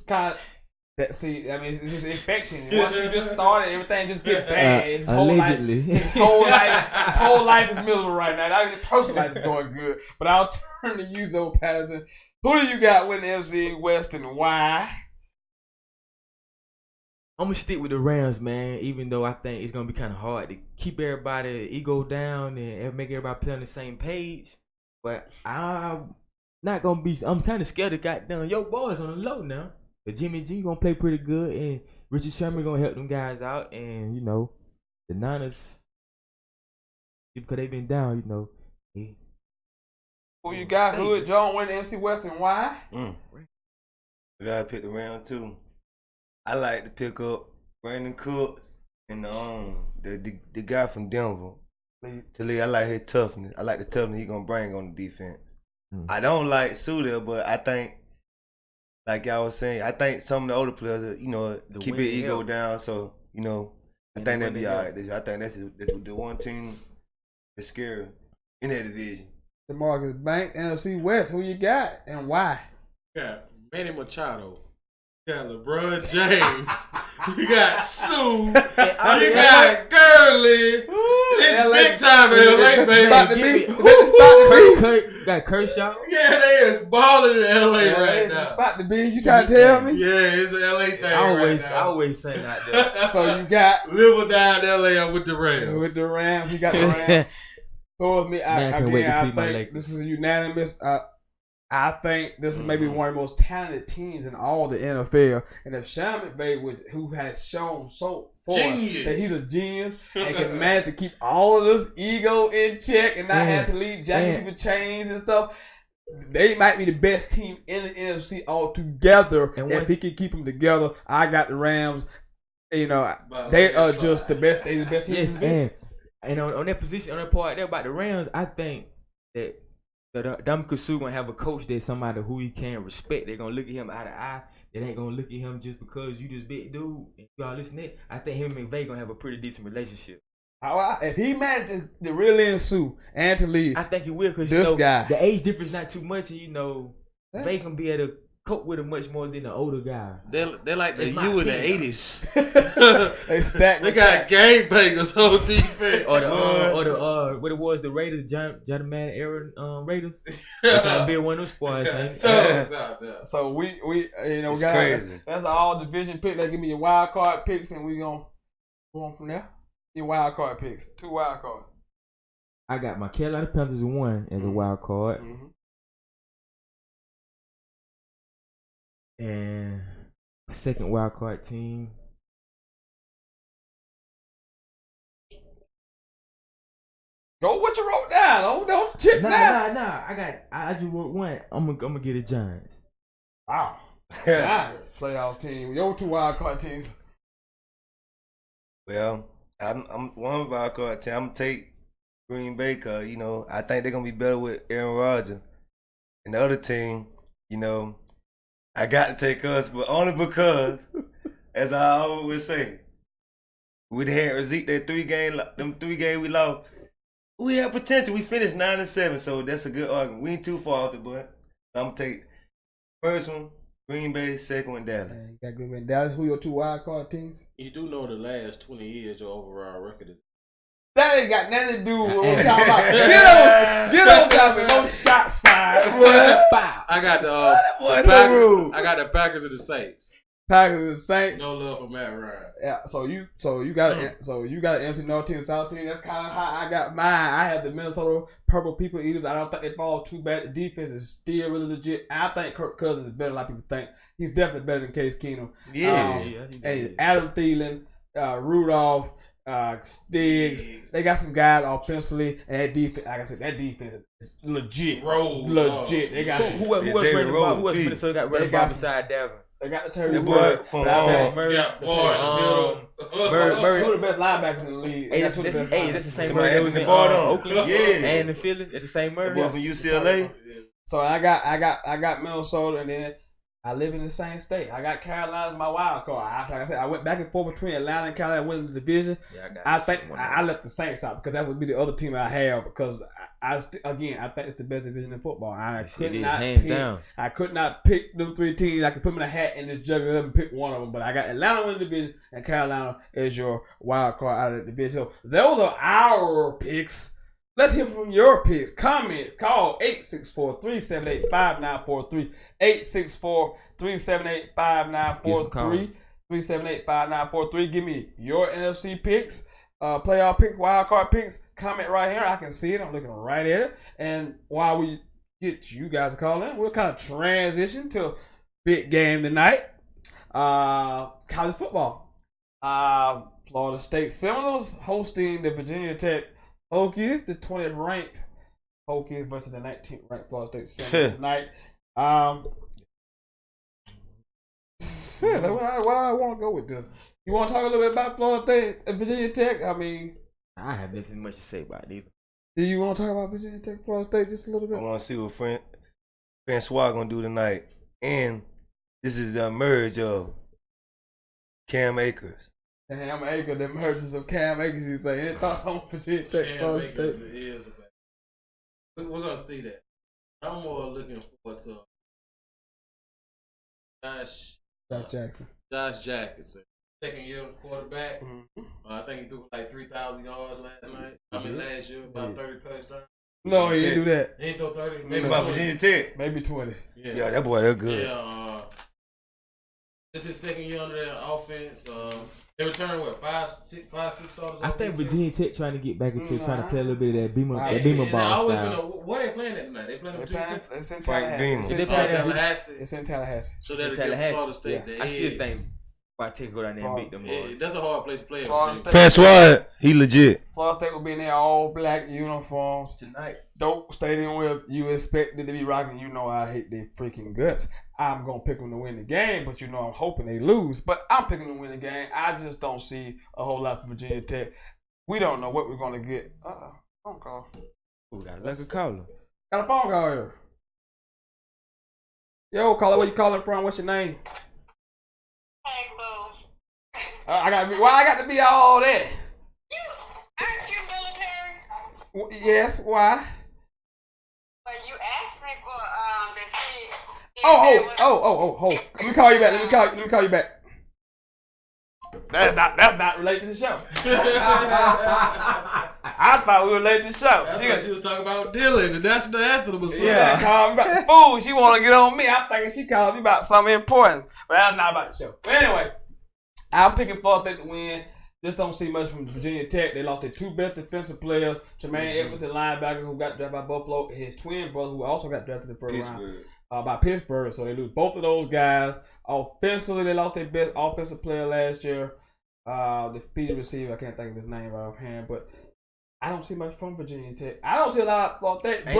It's just infection. Once you just started, everything just get bad. His allegedly. whole life is miserable right now. Not even personal life is going good. But I'll turn to you, Zoe Patterson. Who do you got winning the NFC West and why? I'm gonna stick with the Rams, man. Even though I think it's gonna be kind of hard to keep everybody ego down and make everybody play on the same page. But I'm not gonna be. I'm kind of scared of goddamn your boys on the low now. But Jimmy G gonna play pretty good, and Richard Sherman gonna help them guys out, and the Niners, because they've been down, Who you got? Hood John win the NFC West and why? We gotta pick the round too. I like to pick up Brandon Cooks and the guy from Denver. Lee, I like his toughness. I like the toughness he gonna bring on the defense. I don't like Suda, but I think. Like y'all was saying, I think some of the older players, keep their ego down. So, I think they'll be all right. I think that's the one team that's scary in that division. DeMarcus Banks, NFC West. Who you got and why? Yeah, Manny Machado. You got LeBron James. You got Sue. You got Gurley. It's big time in LA, baby. Got Kershaw. Yeah, they is balling in LA right now. It's the spot to be. You trying to tell me? Yeah, it's an LA thing. I always say that there. So you got live or die in LA with the Rams. With the Rams, you got the Rams. So with me, I think this is unanimous. I think this is maybe one of the most talented teams in all the NFL. And if Sean McVay, who has shown so far that he's a genius and can manage to keep all of this ego in check and not have to lead jacking people chains and stuff, they might be the best team in the NFC altogether. And if he can keep them together, I got the Rams. They are just the best. They're the best team in the division. And on that position, on that part there about the Rams, I think that Ndamukong Suh gonna have a coach that's somebody who he can respect. They're gonna look at him eye to eye. They ain't gonna look at him just because you this big dude and y'all listening. I think him and McVay gonna have a pretty decent relationship. If he manages to really in Sue and to leave, I think he will because guy, the age difference not too much, and McVay can be able to cope with him much more than the older guy. They're like the U in the 80s. They stacked. They got gangbangers on defense. or the what it was, the Raiders, John Man Aaron Raiders. They're trying to build one of those squads. So we it's got crazy. That's all division pick. Give me your wild card picks, and we gonna go on from there. Your wild card picks, 2 wild cards. I got my Carolina Panthers 1 as a wild card. And second wild card team. Go what you wrote down. Don't chip down. Nah. I just wrote one. I'm gonna get the Giants. Wow. Giants playoff team. Your 2 wild card teams. Well, I'm one wild card team. I'm gonna take Green Bay because I think they're gonna be better with Aaron Rodgers. And the other team, I got to take us, but only because, as I always say, we had Zeke that 3 game we lost. We have potential. We finished 9-7, so that's a good argument. We ain't too far off the butt. I'm gonna take first one, Green Bay, second one, Dallas. You got Green Bay and Dallas. Who your 2 wild card teams? You do know the last 20 years your overall record is. That ain't got nothing to do with what we're talking about. Get on topic. No shots fired. I got the Packers and the Saints. Packers and the Saints. No love for Matt Ryan. Yeah, so you got an NFC North team, South team. That's kind of how I got mine. I have the Minnesota Purple People Eaters. I don't think they fall too bad. The defense is still really legit. I think Kirk Cousins is better than a lot of people think. He's definitely better than Case Keenum. Hey, Adam Thielen, Rudolph, Stiggs. They got some guys offensively, and that defense. Like I said, that defense is legit. Legit. They got some. Who else Minnesota got running ball beside Dalvin? They got the Terry Boy from Murray. Got Boy in the middle. Murray. Two of the best linebackers in the league. That's the same Murray that was in Oakland. And in Philly. It's the same Murray. Boy from UCLA. So I got Minnesota, and then I live in the same state. I got Carolina as my wild card. Like I said, I went back and forth between Atlanta and Carolina winning the division. Yeah, I think I left the Saints out because that would be the other team I have because I think it's the best division in football. I could not pick them three teams. I could put them in a hat and just juggle them and pick one of them. But I got Atlanta winning the division and Carolina is your wild card out of the division. So those are our picks. Let's hear from your picks. Comments. Call 864-378-5943. 864-378-5943. 378-5943. Give me your NFC picks. Playoff picks, wild card picks, comment right here. I can see it. I'm looking right at it. And while we get you guys to call in, we'll kind of transition to a big game tonight. College football. Florida State Seminoles hosting the Virginia Tech Hokies, the 20th ranked Hokies versus the 19th ranked Florida State Seminoles tonight. Where I want to go with this. You want to talk a little bit about Florida State and Virginia Tech? I mean, I have nothing much to say about it either. Do you want to talk about Virginia Tech, Florida State just a little bit? I want to see what Francois going to do tonight. And this is the merge of Cam Akers. Cam Akers, the mergers of Cam Akers, you say. Any thoughts on Virginia Tech, Florida State? We're going to see that. I'm more looking forward to Josh Jackson. Second year quarterback. Mm-hmm. I think he threw like 3,000 yards last year, about 30 touchdowns. No, he didn't do that. He didn't throw 30. Maybe about Virginia Tech. Maybe 20. Yeah, that boy, they're good. Yeah, this is his second year under that offense. They returned five, six starters. I think Virginia Tech trying to get back into trying to play a little bit of that Beamer ball style. What are they playing at tonight? They playing Virginia Tech. It's in Tallahassee. It's in Tallahassee. So they'll get Florida State. I still think Take go down there and beat them boys. That's a hard place to play. Francois, he legit. Florida State will be in their all black uniforms tonight. Dope stadium where you expect it to be rocking. You know I hate their freaking guts. I'm gonna pick them to win the game, but you know I'm hoping they lose. But I'm picking them to win the game. I just don't see a whole lot from Virginia Tech. We don't know what we're gonna get. Phone call. We got a caller. Got a phone call here. Yo, caller, where you calling from? What's your name? Hey, boo. I got to be all that? Aren't you military? Yes. Why? Well, you asked me for the kid. Oh. Let me call you back. Let me call you back. That's not related to the show. I thought we were related to the show. She was talking about Dylan, the national anthem was yeah, call me back. Fool, she want to get on me. I'm thinking she called me about something important, but that's not about the show. But anyway, I'm picking Florida State to win. Just don't see much from Virginia Tech. They lost their two best defensive players, Tremaine Edwards, the linebacker who got drafted by Buffalo, and his twin brother who also got drafted in the first round by Pittsburgh. So they lose both of those guys. Offensively, they lost their best offensive player last year. The speedy receiver, I can't think of his name offhand, but I don't see much from Virginia Tech. I don't see a lot of Florida State,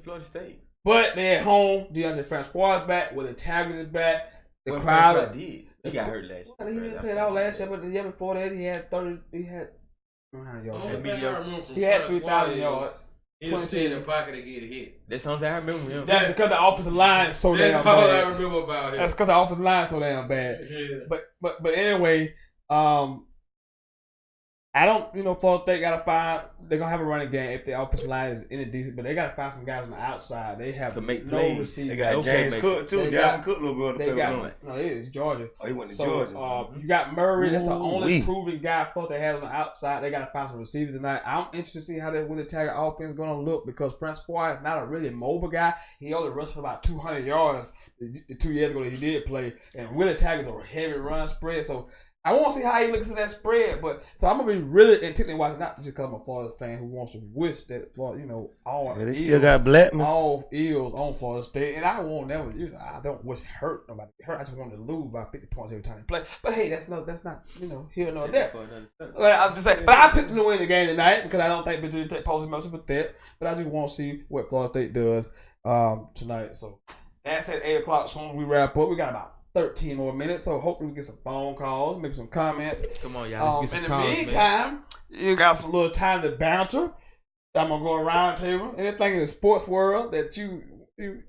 Florida State. But they're at home. DeAndre Francois is back. Willie Taggart is back. The crowd. He got hurt last year. He didn't play it out last year, but the year before that, he had 30. He had. Yards. He had 3,000 yards. He was still in the pocket to get hit. That's something I remember him. That's because the offensive line is so damn bad. That's all I remember about him. That's because the offensive line is so damn bad. Yeah. But anyway, I don't, Florida State got to find. They're gonna have a running game if the offensive line is any decent, but they got to find some guys on the outside. They have no receivers. They got James Cook too. Dalvin Cook little brother. No, it is Georgia. Oh, he went to Georgia. You got Murray. That's the only proven guy Florida State has on the outside. They got to find some receivers tonight. I'm interested to see how that Willie Taggart offense is gonna look because Francois is not a really mobile guy. He only rushed for about 200 yards the 2 years ago that he did play, and Willie Taggart's a heavy run spread. So I want to see how he looks at that spread, but so I'm gonna be really intently watching, not just because I'm a Florida fan who wants to wish that Florida, all they still got Blackman, all Eels on Florida State, and I won't never, I don't wish hurt nobody. I just want to lose by 50 points every time they play. But hey, that's not here nor there. Well, I'm just saying, but I picked them to win the game tonight because I don't think Virginia Tech poses much of a threat. But I just want to see what Florida State does tonight. So that's at 8:00. Soon as we wrap up, we got about 13 more minutes, so hopefully we get some phone calls, maybe some comments. Come on, y'all, let's get some calls. In the meantime, you got some little time to banter. I'm gonna go around the table. Anything in the sports world that you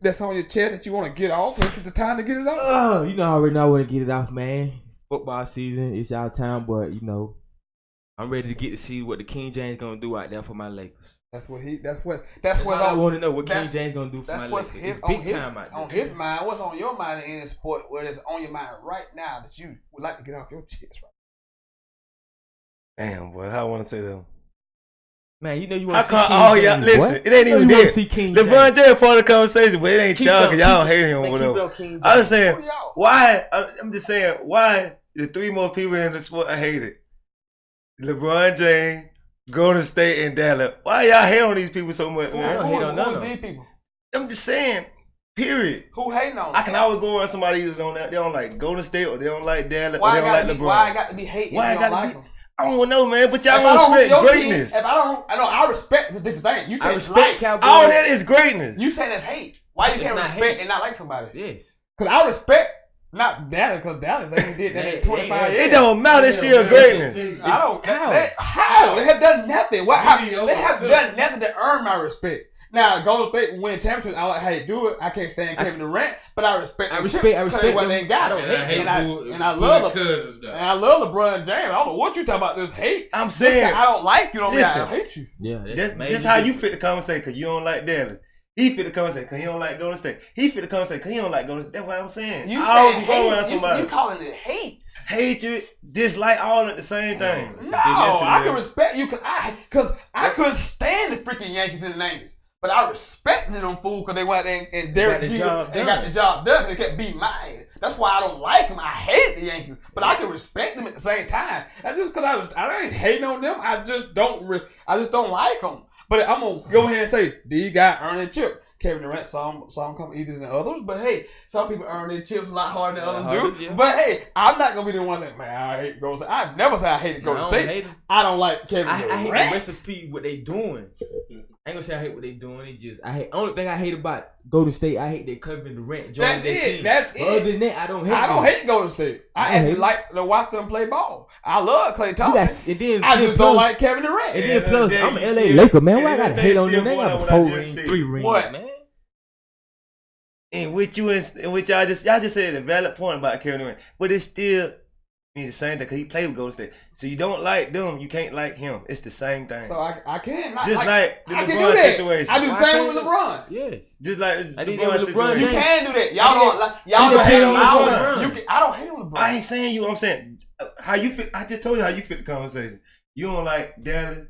that's on your chest that you want to get off, this is the time to get it off. I already know I want to get it off, man. Football season, it's y'all time, but I'm ready to get to see what the King James gonna do out there for my Lakers. That's what I want to know what King James gonna do for my Lakers. It's big time out there. On his mind, what's on your mind in any sport where it's on your mind right now that you would like to get off your chest right now? Damn, boy, how I want to say that? Man, you want to see King James. Listen, what? It ain't even there. LeBron James part of the conversation, but it ain't y'all because y'all don't hate him or whatever. I'm just saying, why? I'm just saying, why the three more people in the sport I hate it? LeBron James, Golden State, and Dallas. Why y'all hate on these people so much, man? I don't hate on none of these people. I'm just saying, period. Who hating on them? I can always go around somebody who's on that. They don't like Golden State or they don't like Dallas or they don't like LeBron. Why I got to be hating if you don't like them? I don't know, man, but y'all don't respect greatness. If I respect is a different thing. You say I respect Cowboys. All that is greatness. You say that's hate. Why you can't respect and not like somebody? Yes. Because I respect not Dallas, because Dallas ain't did that in 25 years. It don't matter. It's still greatness. I don't. How? They have done nothing. They have done nothing to earn my respect. Now, Golden State win championships. I like how they do it. I can't stand Kevin Durant, but I respect. I respect what they got. And I love LeBron James. I don't know what you talking about. This hate. I'm saying I don't like you. I hate you. Yeah, that's how you fit the conversation because you don't like Dallas. He fit the conversation because he don't like Golden State. He fit the conversation because he don't like Golden State. That's what I'm saying. You saying hate. You calling it hate. Hatred, dislike, all at the same thing. No, I can respect you because I couldn't stand the freaking Yankees in the 90s. But I respected them fool because they went there and Derek Jeter and got the job done. They kept beating my ass. That's why I don't like them. I hate the Yankees, but I can respect them at the same time. That's just because I ain't hating on them. I just don't like them. But I'm gonna go ahead and say these guys earn their chip. Kevin Durant, some come easier than others, but hey, some people earn their chips a lot harder than others do. Yeah. But hey, I'm not gonna be the one saying, man, I hate Golden State. I've never said I hated Golden State. I don't like Kevin Durant. I hate the recipe what they doing. I ain't gonna say I hate what they doing. It just only thing I hate about Golden State, I hate that Kevin Durant joined their team. That's it. Other than that, I don't hate Golden State. I actually like to watch them play ball. I love Klay Thompson. I just don't like Kevin Durant. And then plus, I'm an LA Laker, man. Why I gotta hate on them? They got 4 rings, 3 rings, man. In which y'all just said a valid point about Kevin Durant, but it's still mean the same thing because he played with Golden State. So you don't like them, you can't like him. It's the same thing. So I can not just like the I LeBron can do that. situation. I do the same with LeBron. Yes. Just like the LeBron situation. You can do that. Y'all don't hate on LeBron. I don't hate on LeBron. I ain't saying you. I'm saying how you fit. I just told you how you fit the conversation. You don't like Dallas.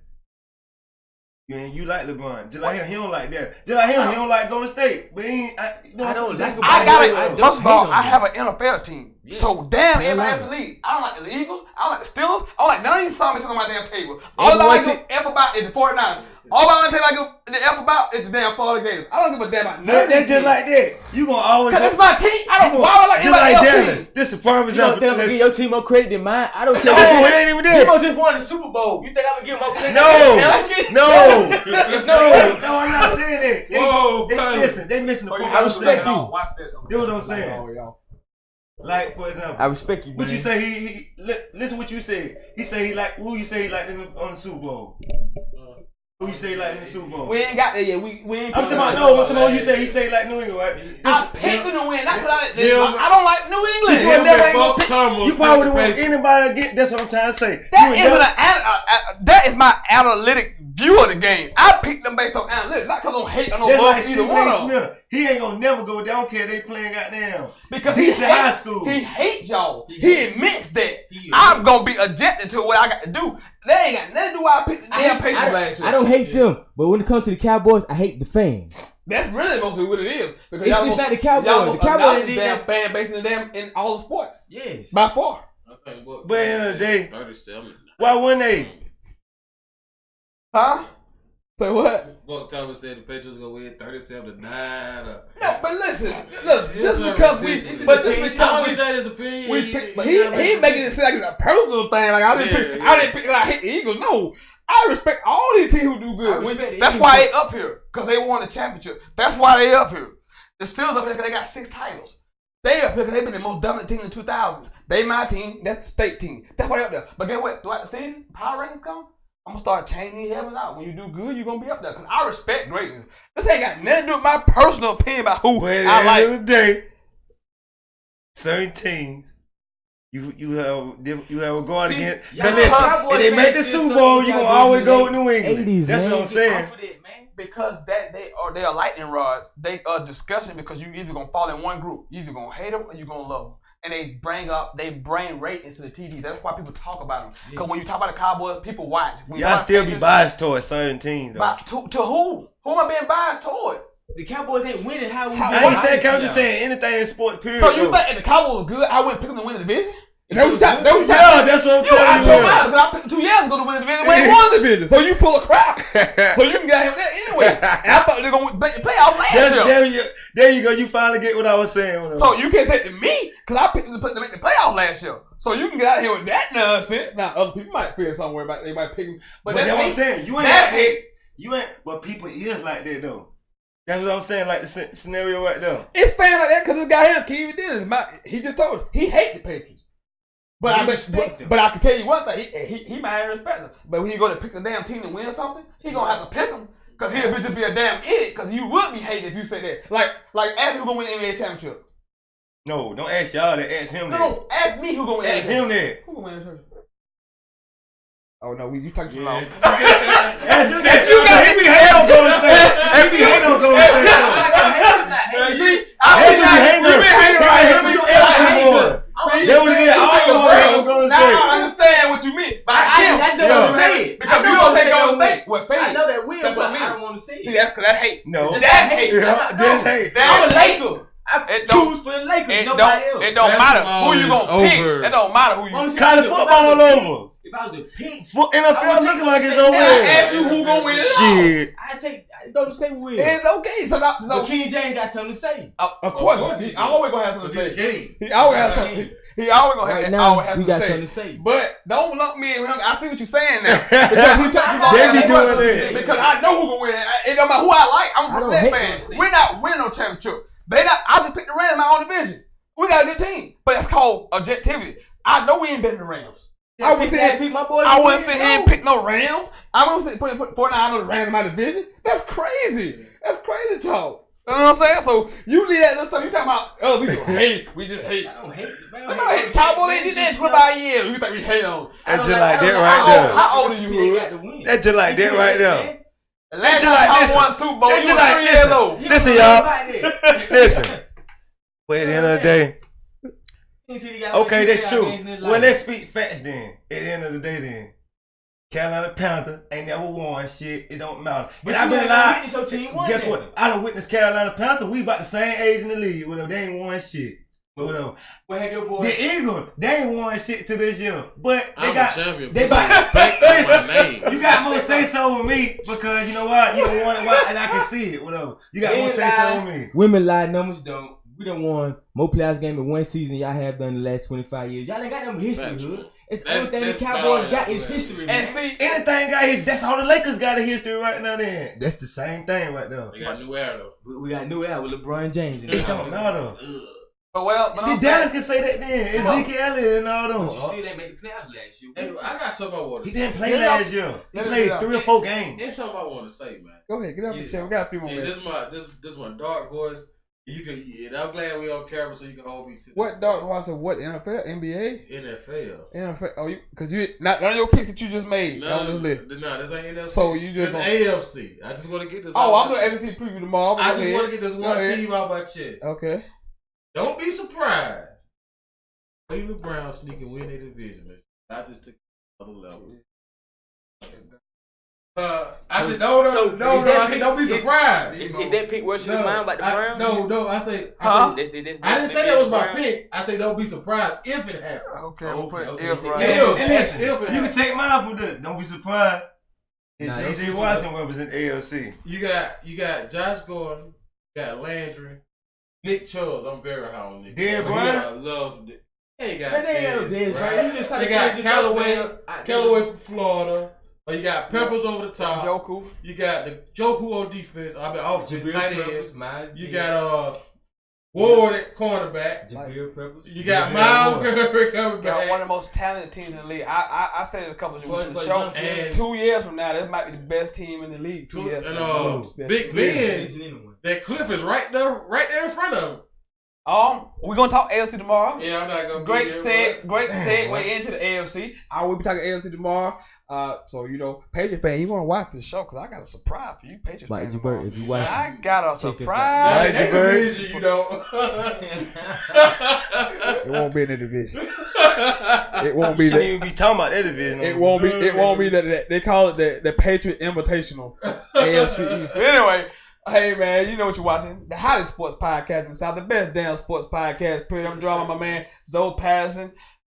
You like LeBron. Just like him, he don't like that. Just like him, he don't like Golden State. But he ain't, I don't like LeBron. First of all, I have an NFL team. Yes. So damn everybody else in the league. I don't like the Eagles. I don't like the Steelers. I don't like none of these songs on my damn table. All I like to F about is the 49ers. All I want to tell you the F about is the damn Florida Gators. I don't give a damn about none of these just like that. You gonna always because it's my team. I don't. Why would I like anybody else's team? This is a prime example. You don't think I'm gonna give your team more credit than mine? I don't care. No, it ain't even there. You just won the Super Bowl. You think I'm gonna give more credit? No. No, I'm not saying that. Whoa, listen, they missing the point. I respect you. That's what I'm saying. Like, for example, I respect you. What you say? He listen. What you say? He say he like. Who you say he like on the Super Bowl? Who you say like in the Super Bowl? We ain't got there yet. We ain't. I'm talking about no. I'm talking about you say he say like New England, right? I picked them to win. Not because I don't like New England. You probably would want anybody again. That's what I'm trying to say. That is my analytic view of the game. I picked them based on analytics, not because I don't hate or no love like either one of them. He ain't gonna never go. They don't care. They playing goddamn. Because he's in high school. He hates y'all. He admits that. I'm gonna be objecting to what I got to do. They ain't got nothing to do. I picked the damn Patriots last year. I don't hate them, but when it comes to the Cowboys, I hate the fans. That's really mostly what it is. Because it's not the Cowboys. The Cowboys is the damn fan base in all the sports. Yes, by far. But at the end of the day, 37. why wouldn't they? Huh? Say what? Buck Thomas said the Patriots gonna win 37-9. No, but listen, just because we that his opinion. But he making it seem like it's a personal thing. Like I didn't pick. I hit the Eagles. No, I respect all these teams who do good. That's why they up here, because they won the championship. That's why they up here. The Steelers up here because they got 6 titles. They up here because they've been the most dominant team in the 2000s. They my team. That's the state team. That's why they up there. But guess what? Throughout the season, power rankings come. I'm going to start changing these heavens out. When you do good, you're going to be up there. Because I respect greatness. This ain't got nothing to do with my personal opinion about who I like. At the end of the day, certain teams, you have a guard against. Because if they make the Super Bowl, you're going to always go with New England. 80s, that's what I'm saying. Because they are lightning rods. They are discussion because you either going to fall in one group. You either going to hate them or you're going to love them. And they bring ratings to the TV. That's why people talk about them. Because when you talk about the Cowboys, people watch. Y'all still be biased towards certain teams, though. To who? Who am I being biased toward? The Cowboys ain't winning. How we? I ain't just saying anything in sports. Period. So you think if the Cowboys were good, I wouldn't pick them to win the division? That's what I'm telling you. I told mine because I picked 2 years ago to win the division. We won the division. So you full of crap. So you can get him there anyway. And I thought they were going to make the playoffs last year. There you go. You finally get what I was saying. So you can't say to me because I picked them to make the playoffs last year. So you can get out of here with that nonsense. Now other people might feel somewhere about they might pick him. But that's what I'm saying. You ain't hate. You ain't. But people is like that though. That's what I'm saying. Like the scenario right there. It's fans like that because this guy here, Keith Dennis, he just told us he hate the Patriots. But I can tell you one thing, he might respect them. But when he go to pick a damn team to win something, he gonna have to pick them. Because he'll just be a damn idiot. Because you would be hated if you say that. Like ask me who gonna win the NBA championship. No, don't ask y'all that. Ask him that. No, ask me who gonna win. Ask him that. Who gonna win the championship? Oh no, you talking too long. Ask him that. He be hating on Golden State. He be hating on Golden State. See, you been hating right here. You ever see, that what it is. Now I understand what you mean. But I don't want to say it. Because you don't say Golden State. Well, say it. I know that will, that's but what I mean. I don't want to say it. See, that's because that's hate. No. That's hate. That's hate. I'm a Laker. I choose for the Lakers. Nobody else. It don't matter who you gonna pick. It don't matter who you. College football all over. If I was to pick, NFL looking like it's over. I ask you who gonna win it. Shit. I go to State with. It's okay. So King James got something to say. Of course, he always gonna have something to say. He always has something. He always gonna have. Right now, have we got something to say. But don't lump me in. I see what you're saying now. Because he took too long. They be doing that. Because I know who gonna win. It don't matter who I like. I'm a that fan. We're not winning no championship. I just picked the Rams in my own division. We got a good team, but that's called objectivity. I know we ain't betting the Rams. I wouldn't sit here and pick no Rams. I wouldn't put 49 on the Rams in my division. That's crazy. That's crazy talk. You know what I'm saying? So you leave that stuff. You talking about other people hate. We just hate. I don't hate it, man. I don't hate. Cowboys ain't did that 25 years. You think we hate on? That's just like that right there. How old are you? That's just like that right there. Last time I won Super Bowl, you were 3 years old. Listen, y'all. Listen. But at the end of the day. Okay, that's true. Well, let's speak facts then. At the end of the day, then. Carolina Panther ain't never won shit. It don't matter. But I've been lying. Guess what? I done witnessed Carolina Panther. We about the same age in the league. Whatever. They ain't won shit. But whatever. What have your boys? The Eagles, they ain't won shit to this year. But they got champion. They got my name. You got more say so with me because you know what? You don't want it, and I can see it. Whatever. You got more say so with me. Women lie, numbers don't. We done won more playoffs game in one season y'all have done in the last 25 years. Y'all ain't got them history, hood. It's everything the Cowboys got is history, man. And see, anything got his. That's all the Lakers got a history right now. Then that's the same thing right there. They got new era though. We got new era with LeBron James. It don't matter. But I'm Dallas can say that then. Ezekiel Elliott and all them. But you still didn't make the playoffs last year. Hey, I got something I want to He say. didn't play last year. He played 3 or 4 games. There's something I want to say, man. Go ahead, get up and check. We got a few more minutes. This my dark horse. You can. And I'm glad we on camera so you can hold me to. What dark horse of what? NFL, NBA, NFL. Oh, because you not none of your picks that you just made on the list. No, this ain't NFC. So you just AFC. I just want to get this. Oh, I'm doing AFC preview tomorrow. I just want to get this one team out my chest. Okay. Don't be surprised. Cleveland Browns sneaking win their division. I just took another level. I said no. I said don't be surprised. Is that pick worse in your mind about the Browns? No. I say huh? I didn't say that was my pick. I said don't be surprised if it happens. Okay. If You can take mine for this. Don't be surprised. J.J. Watt represent ALC. You got Josh Gordon. You got Landry. Nick Chubb. I'm very high on Nick. Derek Bryan loves. They got Callaway from Florida. You got Peppers over the top. Joku. You got the Joku on defense. I mean offense, tight end. You got Ward at cornerback. You got Miles Garrett coming back. One of the most talented teams in the league. I said it a couple of weeks in the show. And 2 years from now, this might be the best team in the league. 2 years from now. Big Ben. That cliff is right there in front of him. We're gonna talk AFC tomorrow. Yeah, I'm not gonna. Great segue into the AFC. I will be talking AFC tomorrow. So Patriot fan, you want to watch this show because I got a surprise for you, Patriot fans. If you watch, I got a surprise. Division, It won't be in the division. It won't be. Shouldn't even be talking about that division. It won't be. It won't be that. They call it the Patriot Invitational, AFC East. But anyway. Hey man, you know what you're watching. The hottest sports podcast in the South. The best damn sports podcast. Period. I'm driving my man Zoe Patterson,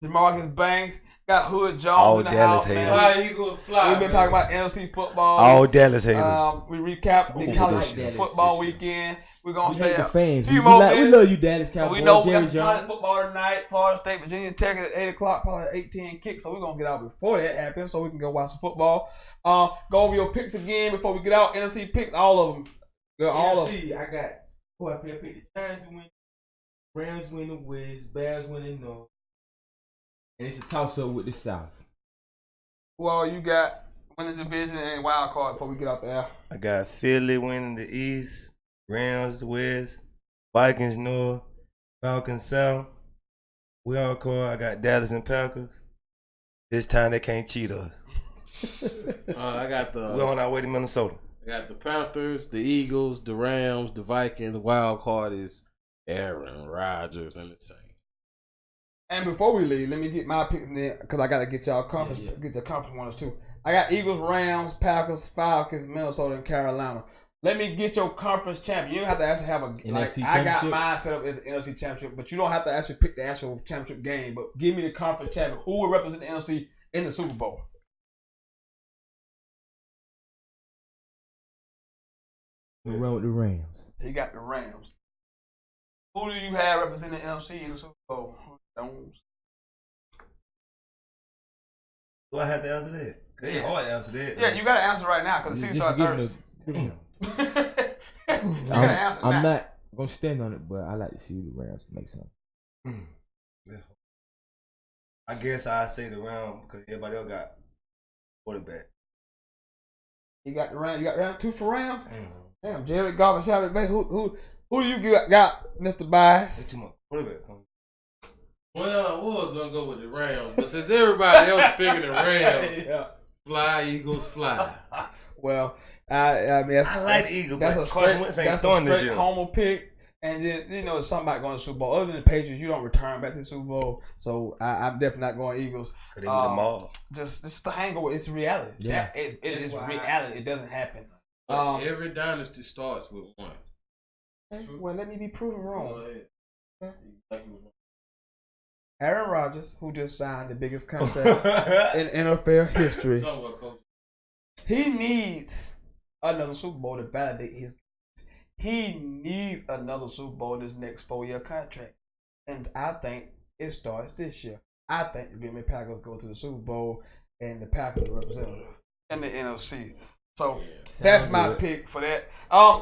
DeMarcus Banks, got Hood Jones in the house, man. Why you gonna fly? We've been talking about NFC football. All Dallas haters. We recap the college football weekend. We're gonna we hate the fans. We we love you, Dallas Cowboys. We know we got some college football tonight. Florida State, Virginia Tech at 8 o'clock, probably at 18 kick. So we're gonna get out before that happens, so we can go watch some football. Go over your picks again before we get out. NFC picks, all of them. All of them. I got I picked the Giants to win, Rams win the West, Bears win the North, and it's a toss up with the South. Well, you got winning the division and wild card before we get out there. I got Philly winning the East, Rams West, Vikings North, Falcons South. Wild card. I got Dallas and Packers. This time they can't cheat us. I got we're on our way to Minnesota. I got the Panthers, the Eagles, the Rams, the Vikings. The wild card is Aaron Rodgers and the Saints. And before we leave, let me get my picks in there because I gotta get y'all conference, get your conference ones too. I got Eagles, Rams, Packers, Falcons, Minnesota, and Carolina. Let me get your conference champion. You don't have to actually have a NFC I got mine set up as an NFC championship, but you don't have to actually pick the actual championship game. But give me the conference champion. Who will represent the NFC in the Super Bowl? We run with the Rams. You got the Rams. Who do you have representing the NFC in the Super Bowl? Do I have to answer that? It's hard to answer that. Yeah, you got to answer right now because the season starts Thursday. I'm not gonna stand on it, but I like to see the Rams make something. I guess I say the Rams because everybody else got quarterback. You got the Rams. You got round 2 for Rams. Damn, Jared Goff and Shabbat Bay. Who do you got, Mr. Bias? Too much quarterback. Well, I was gonna go with the Rams, but since everybody else picking the Rams, fly Eagles fly. Well, I mean, I like the Eagles. That's a straight homer pick. And then, it's something about going to the Super Bowl. Other than the Patriots, you don't return back to the Super Bowl. So I'm definitely not going Eagles. Just the hangover. It's reality. Yeah. It is reality. It doesn't happen. Every dynasty starts with one. Well, let me be proven wrong. Aaron Rodgers, who just signed the biggest contract in NFL history. He needs another Super Bowl to validate his. He needs another Super Bowl in his next 4-year contract. And I think it starts this year. I think the Green Bay Packers go to the Super Bowl and the Packers representative in the NFC. So that's my pick for that.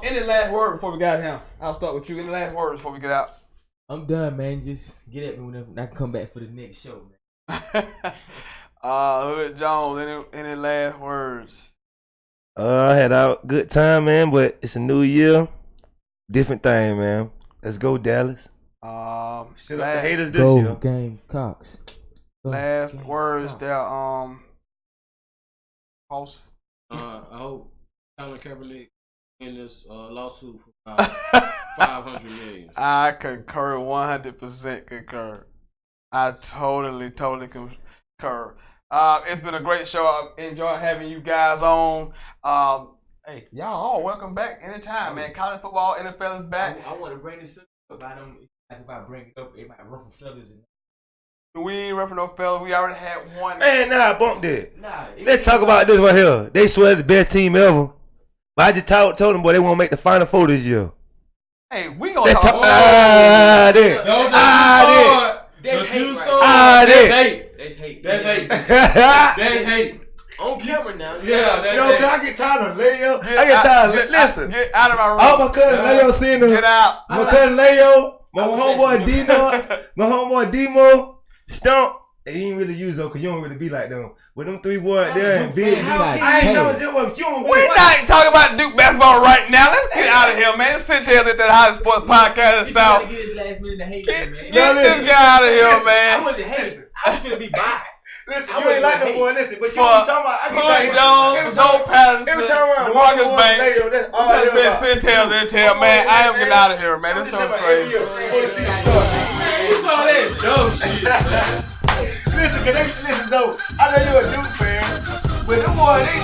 Any last word before we get out here? I'll start with you. Any last words before we get out? I'm done, man. Just get at me whenever I can come back for the next show, man. Hood Jones, any last words? I had a good time, man, but it's a new year. Different thing, man. Let's go, Dallas. Shit up the haters this year. Go Gamecocks. Last words there, Post. I hope Colin Kaepernick in this lawsuit for about $500 million. I concur, 100% concur. I totally concur. It's been a great show. I enjoyed having you guys on. Hey, y'all all welcome back anytime, man. College football, NFL is back. I want to bring this up about them. If I bring it up, it might ruffle feathers. We ain't repping no fellas. We already had one. Man, nah, bump that. Nah, Let's talk about this right here. They swear the best team ever. But I just told them, boy, they won't make the Final Four this year. Hey, we gonna talk about that. That's hate. That's hate. That's hate. On camera now. Yeah, that's cause I get tired of Leo. I get tired of listen. Get out of my room. Oh, my cousin Leo seen them. Get out. My cousin Leo, my homeboy Demo, Stump. He ain't really use them because you don't really be like them. With them three boys there and big. I ain't know what you don't. We not talking about Duke basketball right now. Let's get out of here, man. Sentell at that High Sports Podcast in the South. Get his last minute to hate Get man. this guy out of here, man. I wasn't hating. I was finna be biased. Listen, you ain't like them boy. Listen, but you ain't talking about. Hood Jones, Joe Patterson, DeMarcus Banks. This has been Sentell's Intel, man. I am getting out of here, man. This show crazy. You saw that dumb shit, man. Listen, so I know you a Duke fan, but them boys, they